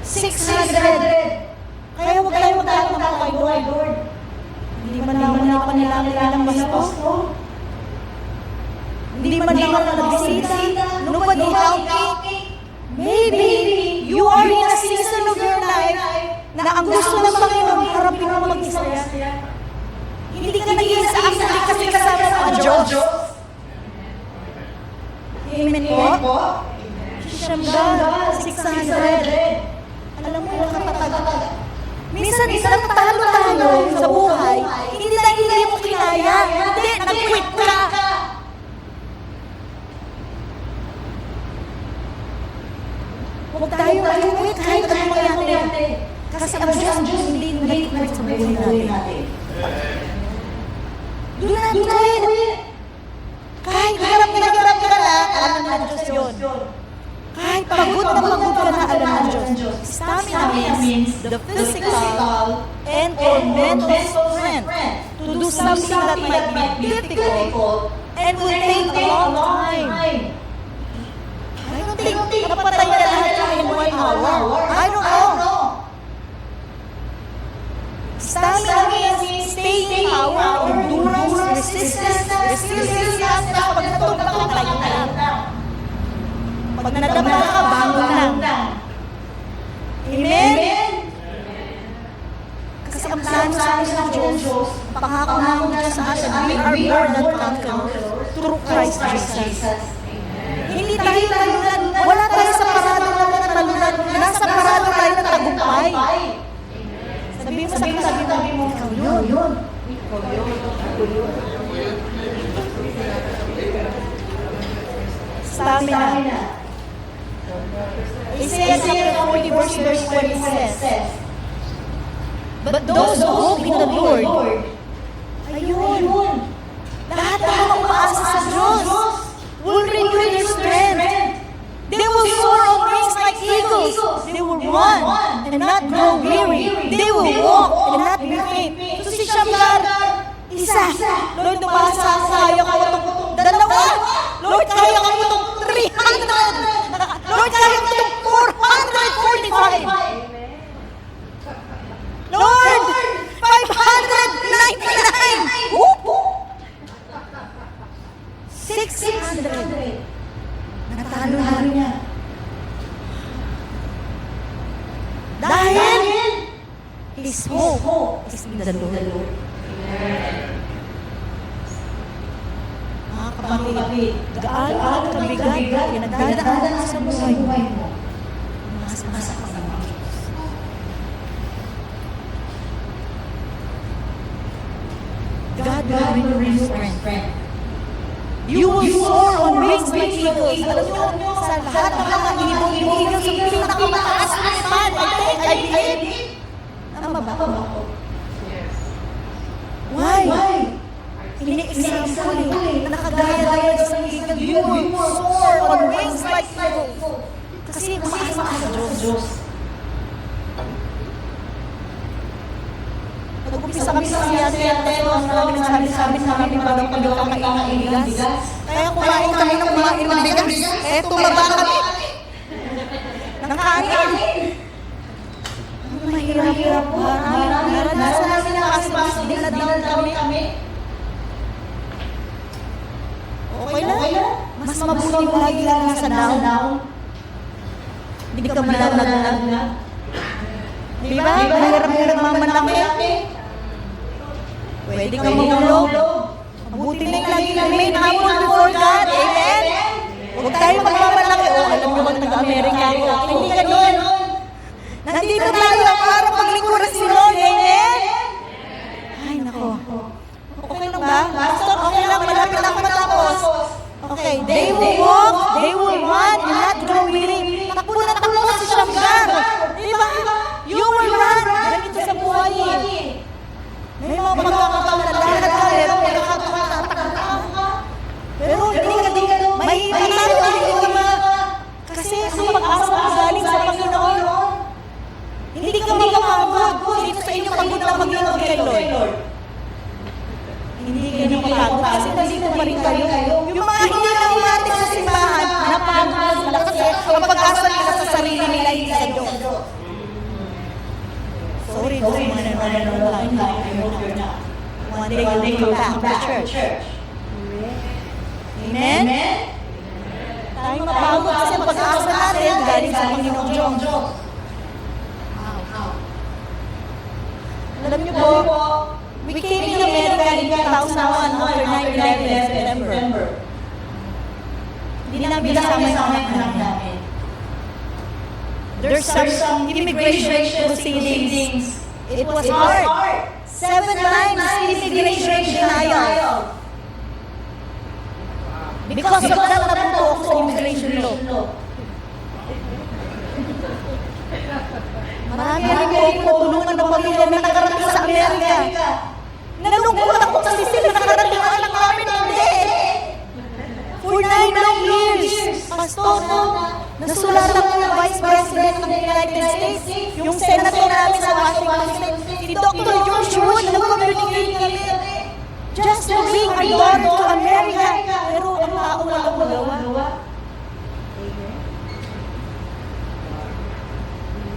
600. Kaya huwag tayo magtatama kay Lord. Hindi man naman na panilangin nilang basto. Hindi man naman na nagbisita. Nobody helped me. Maybe you are in a season of your life na ang gusto ng Panginoon, harapin mo mag-isa. Hindi ka nag-iisa actually kasi kasama mo ang Diyos. Amen po? Shamgar, 600. Alam mo yung nakatatagal. Minsan, natatalo tayo sa buhay, hindi mo kinaya. Hindi, nag-quit ka. tayo quit kahit ano mangyari. Kasi ang Diyos hindi nag-quit sa buhay natin. Do not quit. Kahit hirap ka na, alam ng Diyos yun. Kahit pagod ka na, alam ng Diyos. Stamina means the physical and or mental strength to do something that might be difficult and will take a long time. I don't think napatay ka lahat in 1 hour. I don't know. Stamina means staying power, endurance, resistance, resilience, pag natulog ka, tayo na lang. Pag nadama ka, bangon lang. Amen? Kasi ang plano sa amin ng Diyos, pangako namin Diyos sa atin, we are more than conquerors through Christ Jesus. Hindi tayo talunan, wala tayo sa parado na talunan, nasa parado tayo na tagumpay. Sabi mo, ikaw yun. Stamina. Isaiah chapter 40 verse 20 says, but those who hope in the Lord, ayun, lahat ng mga umaasa sa Diyos will renew their strength. They will soar on wings like eagles. They will run and not grow weary. They will walk and not be faint. So si Shamgar, isa. Lord, umasa, kaya ko itong 2. Lord, kaya ko itong 300. Lord, kaya ko itong 445. Lord, 599. Whoop! 600. Natalo niya. Dahil His hope is in the Lord. Mga kapatid, gaano kabigat pinagdadaanan sa buhay mo. Masa ka naman. God will renew your strength. You will soar on wings like eagles. Alam nyo, sa lahat ng mga ibon, yung eagles ang pinakamataas na man. I believe. Tama ba? Why? Ini-example nakagaya sa eagle. You will soar on wings like eagles. Kasi umaasa ka sa Diyos. Nag-umpisa kami sa siyate, marami nagsabi sa amin bagang pagkakain ng bigas. Kaya kumain kami ng bigas. Tumaba kami. Ng kanin. Mahirap. Naranasan namin ang asibas. Dinadaon kami. Okay na. Mas mabuti mo lagi lang nasa down. Hindi ka malalag na. Diba? Mahirap mamanami. Pwede ka mahulog. Mabuti na yung lagi remain humble before God. Amen? Huwag tayo magmamalaki. Alam nyo ba nag-Amerika ako? Hindi ganun. Nandito tayo para paglingkuran si Lord. Amen? Ay, nako. Okay lang ba? Pastor, okay lang. Malapit ako matapos. Okay. They will walk, they will run, and not grow weary. Takbo na takbo si Shamgar. Diba? You will run. Ganito sa buhay. May mga pagkakataon na lahat ka, pero pagkakataon na tatakbo ka. Pero hindi ka mahihintay, hindi ka kasi ang pag-asa mo galing sa Panginoon. Hindi ka makapagod. Sino sa inyo pagod na maglingkod kay Lord? Hindi kayo mapagod kasi nandito pa rin kayo. Yung mga hindi na umating sa simbahan, napagod sila kasi ang pag-asa nila sa sarili nila, hindi sa Diyos. Sorry, those mga nanonood online, I hope you're not. One day you'll come back to church. Amen? Tayo mapagod kasi ang pag-asa natin galing sa Panginoong Diyos. Alam niyo po, we came in America in 2001 after 9/11 September. Hindi namin kasama yung anak namin. There's some immigration proceedings. It was hard. 7 times immigration denial. Because of that, natuto ako sa immigration law. Marami rin po ako natulungan ng pamilya na nakarating sa Amerika. Nalungkot ako kasi sila nakarating ang anak namin hindi. For 9 years, pastor, nasulatan ko ng Vice President ng United States, yung senator namin sa Washington State, si Dr. George Wood, nag-communicate kami. Just to bring our daughter to America. Pero ang tao walang magawa.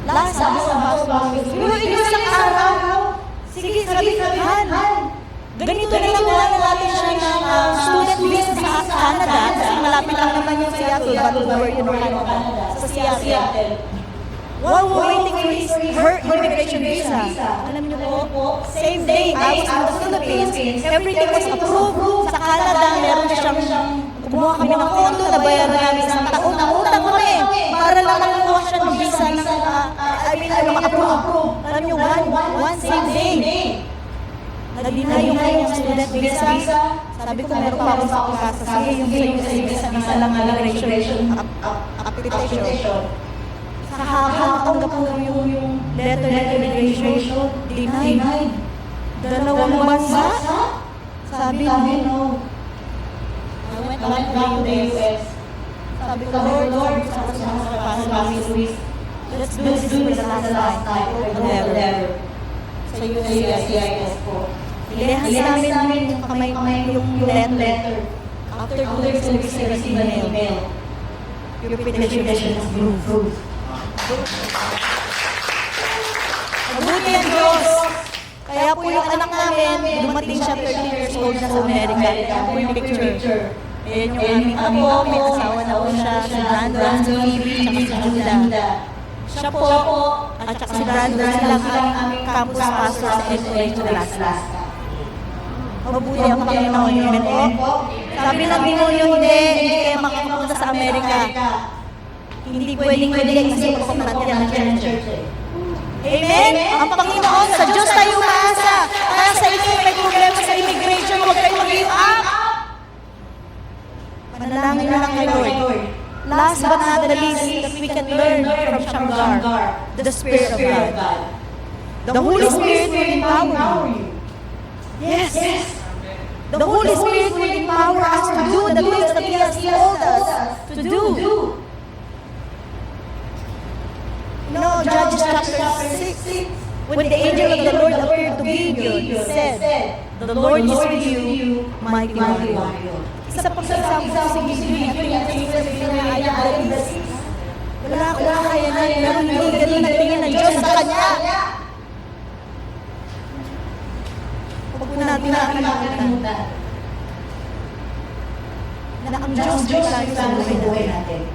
Last, sabi sa house office, pero isang araw, sige, sabi, Han, ganito na lang na natin siya ng student visa sa Canada, kasi malapit lang naman yung Seattle, Vancouver, yun ang Canada, sa Seattle. While we're waiting for her immigration visa, alam niyo po, same day I was in the Philippines, everything was approved. Sa Canada, meron siyang, kumuha kami ng kondo, nabayaran namin isang taon, utang kami, para lang nakuha siya ng visa ng, maka-approve. Alam niyo, one same day, nag-deny yung kanyang student visa. Sabi ko, meron pa akong pakikasa. Sige, yung sa visa ng salang immigration application. Sa hahang po yung letter ng immigration, denied. 2 bansa? Sabi no. I went back to the US. Sabi ko, Lord, let's do this for the last time. Never. Sa USCIS po. Ilehas namin yung kamay yung letter. After 2 weeks, we receive an email. Your petition is approved. Mabuti ang Diyos. Kaya po yung anak namin, dumating siya 13 years old na sa Amerika. Kaya po yung picture. Ayan yung aming apo, may asawa na po siya, si Brandon, si Phoebe, at si Judah. Siya po, at saka si Brandon, silang aming campus pastor sa Anchorage, Alaska. Mabuti ang Panginoon yun po. Sabi ng demonyo, hindi kayo makapunta sa Amerika. Hindi pwedeng kasi pagpaparat yan ng church. Amen? Ang Panginoon, sa Diyos tayo umaasa. Kaya sa inyo may problema sa immigration, huwag kayo mag-give up. Panalangin na lang kay Lord. Last but not the least, that we can learn from Shamgar, the Spirit of God. The Holy Spirit will empower you. Yes. The Holy Spirit will empower us to do the things that He has told us to do. No, Judges chapter 6, when the angel of the Lord appeared to Gideon, he said, "The Lord is with you, mighty warrior." Isa pang example si Gideon, ito yung pinayayang David. Wala akong kakayanan, pero hindi ganun nagtingin ng Diyos sa kanya. Huwag po natin nakakalimutan na ang Diyos tayo sa buhay natin.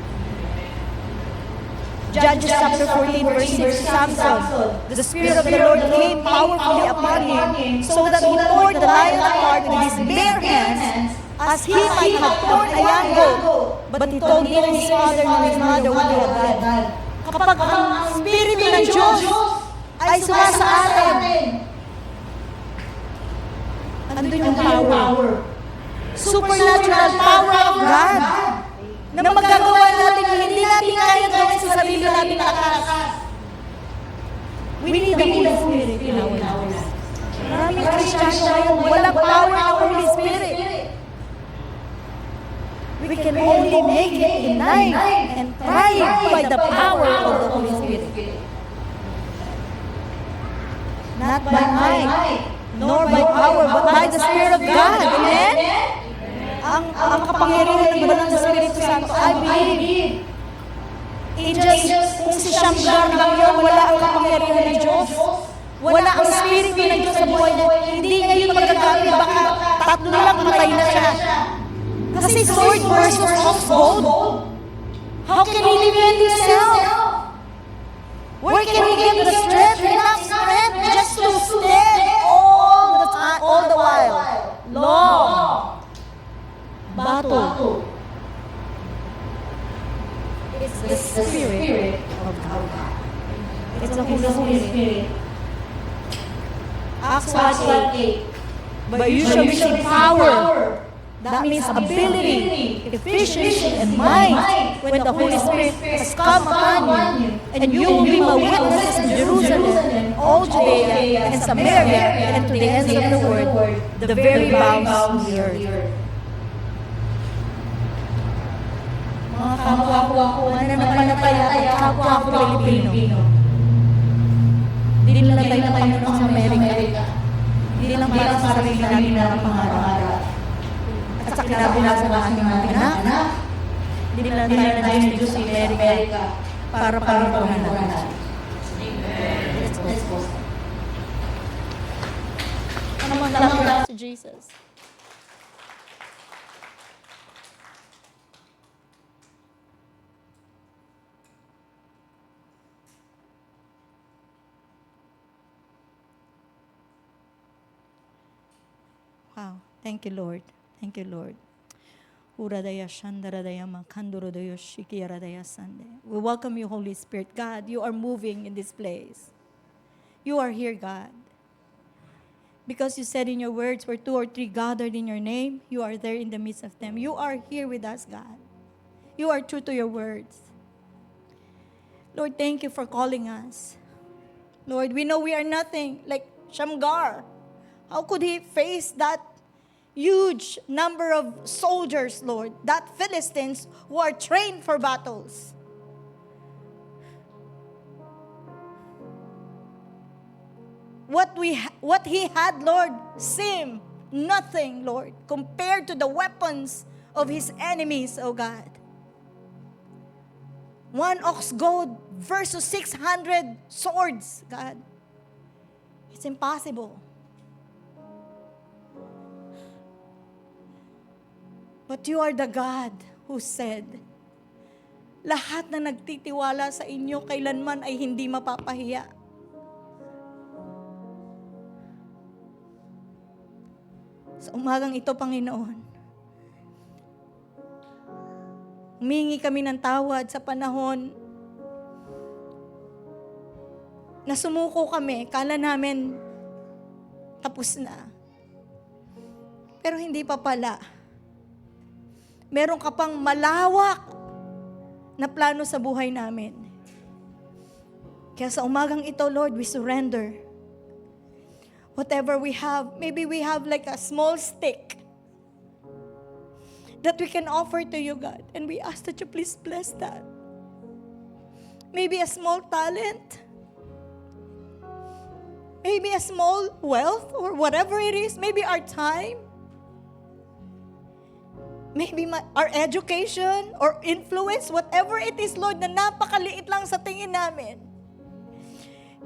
Judges chapter 14, verse 6, Samson, the Spirit of the Lord came powerfully upon him, so that he tore the lion apart with his bare hands, as he might have torn a young goat. But he told neither his father nor his mother what he had done. Kapag ang Espiritu ng Diyos ay sumasa atin, andun yung power. Supernatural power of God. Na magagawa natin yung hindi natin kaya gawin sa sarili natin lakas. We need the Holy Spirit in our lives. Maraming Kristiyano ngayon, walang power ng Holy Spirit. We can only make it in life and thrive by the power of the Holy Spirit. Not by might, nor by power, but by the Spirit of God. Amen? Ang kapangyarihan ng banal na Espiritu Santo, I believe. Kung si Shamgar ngayon, wala ang kapangyarihan ng Diyos. Wala ang Espiritu ng Diyos sa buhay niya. Hindi ngayon magagamit, baka 3 lang matay na siya. Kasi sword versus gold. How can he defend himself? Where can he get the strength, enough strength, just to stand all the while? Long battle. It's the Spirit of God. It's the Holy Spirit. Acts 1:8. But you shall receive power. That means ability, efficiency, and might when the Holy Spirit has come upon you. And you will be my witnesses in Jerusalem, all Judea, and Samaria, and to the ends of the world, the very bounds of the earth. Mga kapwa ko, mananampalataya at kapwa ko Pilipino. Hindi lang tayo ng Panginoon sa Amerika. Hindi lang para sa sarili namin na pangarap. At sa kinabukasan ng aming mga anak, hindi lang tayo na Diyos sa Amerika para panginoon natin. Let's go. Come on, clap to Jesus. Wow. Thank you, Lord. Thank you, Lord. Uradaya shandaradaya makandurodaya shikiyaradaya sande. We welcome you, Holy Spirit. God, you are moving in this place. You are here, God. Because you said in your words, where 2 or 3 gathered in your name, you are there in the midst of them. You are here with us, God. You are true to your words. Lord, thank you for calling us. Lord, we know we are nothing, like Shamgar. How could he face that huge number of soldiers, Lord, that Philistines who are trained for battles? What he had, Lord, seemed nothing, Lord, compared to the weapons of his enemies, oh God. 1 ox goad versus 600 swords, God. It's impossible. But you are the God who said, lahat na nagtitiwala sa inyo kailanman ay hindi mapapahiya. Sa umagang ito, Panginoon, humingi kami ng tawad sa panahon na sumuko kami, kala namin tapos na. Pero hindi pa pala. Meron ka pang malawak na plano sa buhay namin. Kaya sa umagang ito, Lord, we surrender. Whatever we have, maybe we have like a small stick that we can offer to you, God. And we ask that you please bless that. Maybe a small talent. Maybe a small wealth or whatever it is. Maybe our time. Maybe our education or influence, whatever it is, Lord, na napakaliit lang sa tingin namin.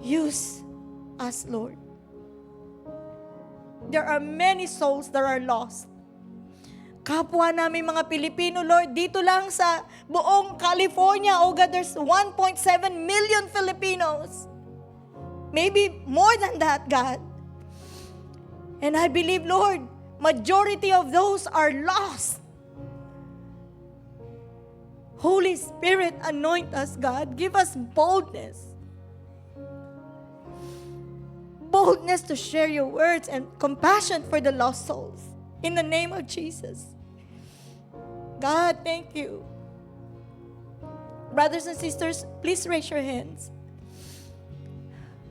Use us, Lord. There are many souls that are lost. Kapwa namin mga Pilipino, Lord, dito lang sa buong California, oh God, there's 1.7 million Filipinos. Maybe more than that, God. And I believe, Lord, majority of those are lost. Holy Spirit, anoint us, God. Give us boldness. Boldness to share your words and compassion for the lost souls. In the name of Jesus. God, thank you. Brothers and sisters, please raise your hands.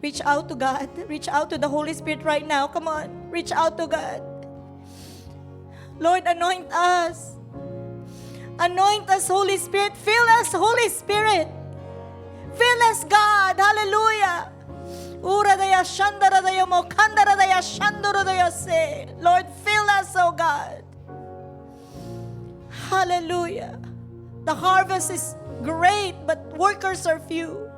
Reach out to God. Reach out to the Holy Spirit right now. Come on. Reach out to God. Lord, anoint us. Anoint us, Holy Spirit. Fill us, Holy Spirit. Fill us, God. Hallelujah. Lord, fill us, oh God. Hallelujah. The harvest is great, but workers are few.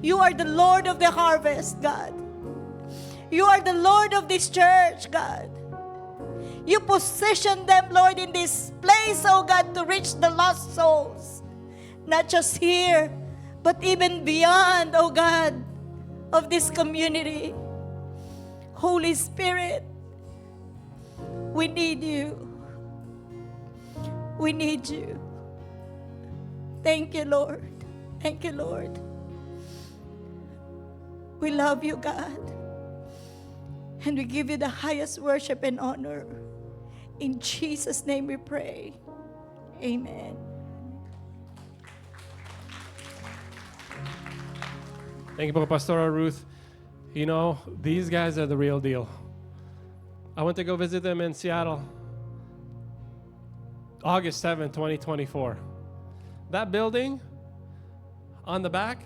You are the Lord of the harvest, God. You are the Lord of this church, God. You position them, Lord, in this place, oh God, to reach the lost souls. Not just here, but even beyond, oh God, of this community. Holy Spirit, we need you. We need you. Thank you, Lord. Thank you, Lord. We love you, God. And we give you the highest worship and honor. In Jesus' name we pray. Amen. Thank you po, Pastora Ruth. You know, these guys are the real deal. I went to go visit them in Seattle, August 7, 2024. That building on the back,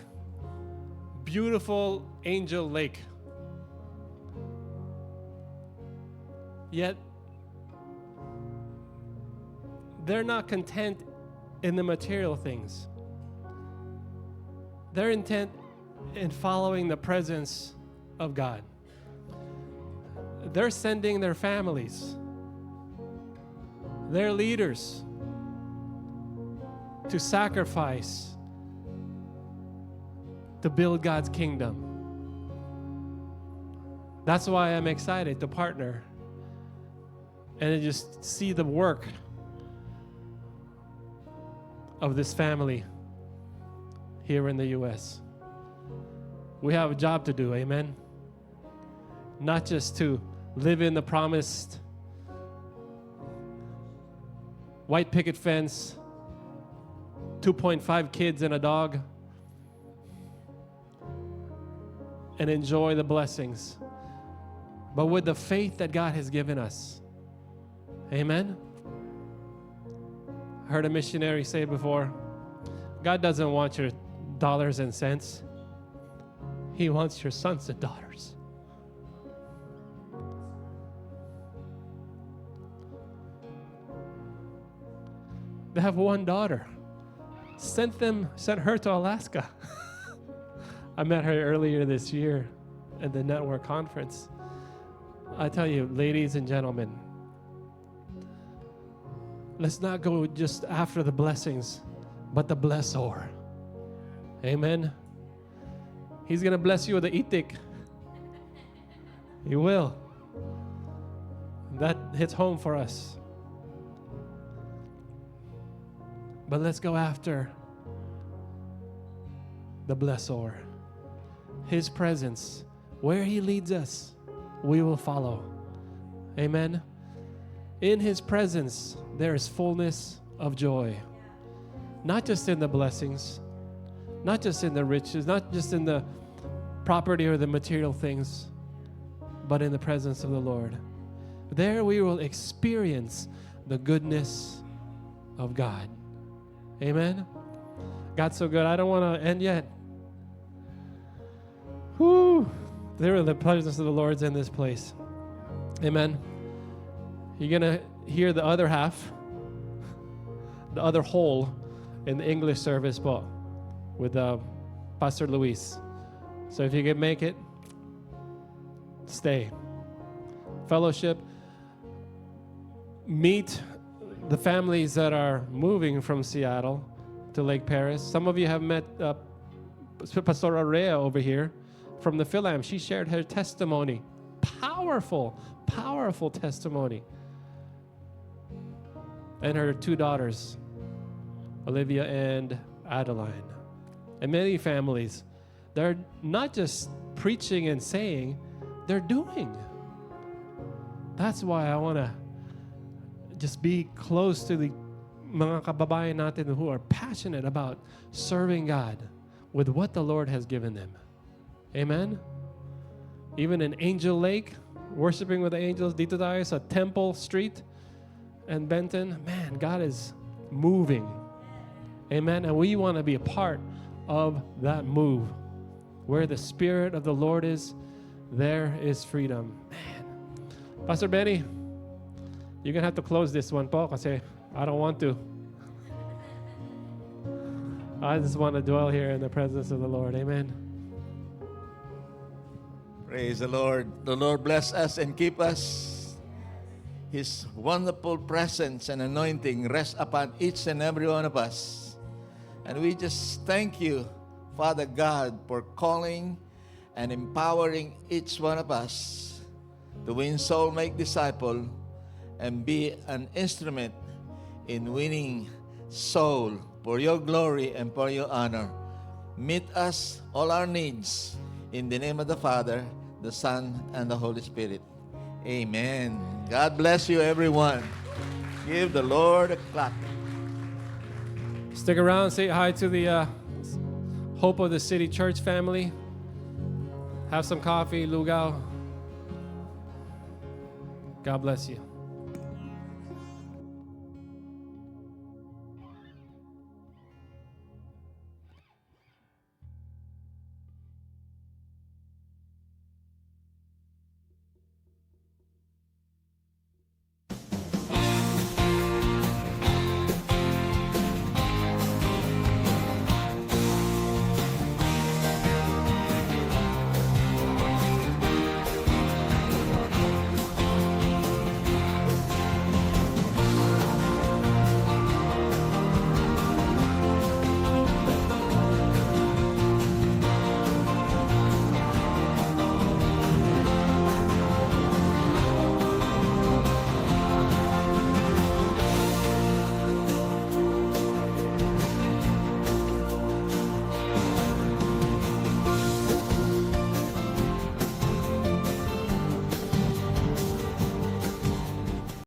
beautiful Angel Lake. Yet, they're not content in the material things. They're intent in following the presence of God. They're sending their families, their leaders, to sacrifice to build God's kingdom. That's why I'm excited to partner and to just see the work of this family here in the U.S. We have a job to do, amen? Not just to live in the promised white picket fence, 2.5 kids and a dog, and enjoy the blessings, but with the faith that God has given us. Amen? I heard a missionary say before, God doesn't want your dollars and cents. He wants your sons and daughters. They have one daughter. Sent her to Alaska. I met her earlier this year at the network conference. I tell you, ladies and gentlemen, let's not go just after the blessings, but the blessor. Amen. He's going to bless you with the itik. He will. That hits home for us. But let's go after the blessor. His presence. Where he leads us, we will follow. Amen. In his presence, there is fullness of joy. Not just in the blessings, not just in the riches, not just in the property or the material things, but in the presence of the Lord. There we will experience the goodness of God. Amen. God's so good. I don't want to end yet. Whoo! There are the presence of the Lord's in this place. Amen. You're going to hear the other half, the other whole in the English service, but with Pastor Luis. So if you can make it, stay. Fellowship. Meet the families that are moving from Seattle to Lake Paris. Some of you have met Pastor Area over here from the Philam. She shared her testimony. Powerful, powerful testimony. And her two daughters, Olivia and Adeline. And many families, they're not just preaching and saying, they're doing. That's why I want to just be close to the mga kababayan natin who are passionate about serving God with what the Lord has given them. Amen? Even in Angel Lake, worshiping with the angels, dito tayo sa Temple Street and Benton, man, God is moving. Amen? And we want to be a part of that move. Where the Spirit of the Lord is, there is freedom. Man. Pastor Benny, you're going to have to close this one po kasi I don't want to. I just want to dwell here in the presence of the Lord. Amen. Praise the Lord. The Lord bless us and keep us. His wonderful presence and anointing rest upon each and every one of us. And we just thank you, Father God, for calling and empowering each one of us to win soul, make disciple, and be an instrument in winning soul for your glory and for your honor. Meet us, all our needs, in the name of the Father, the Son, and the Holy Spirit. Amen. God bless you, everyone. Give the Lord a clap. Stick around, say hi to the Hope of the City Church family. Have some coffee, lugaw. God bless you.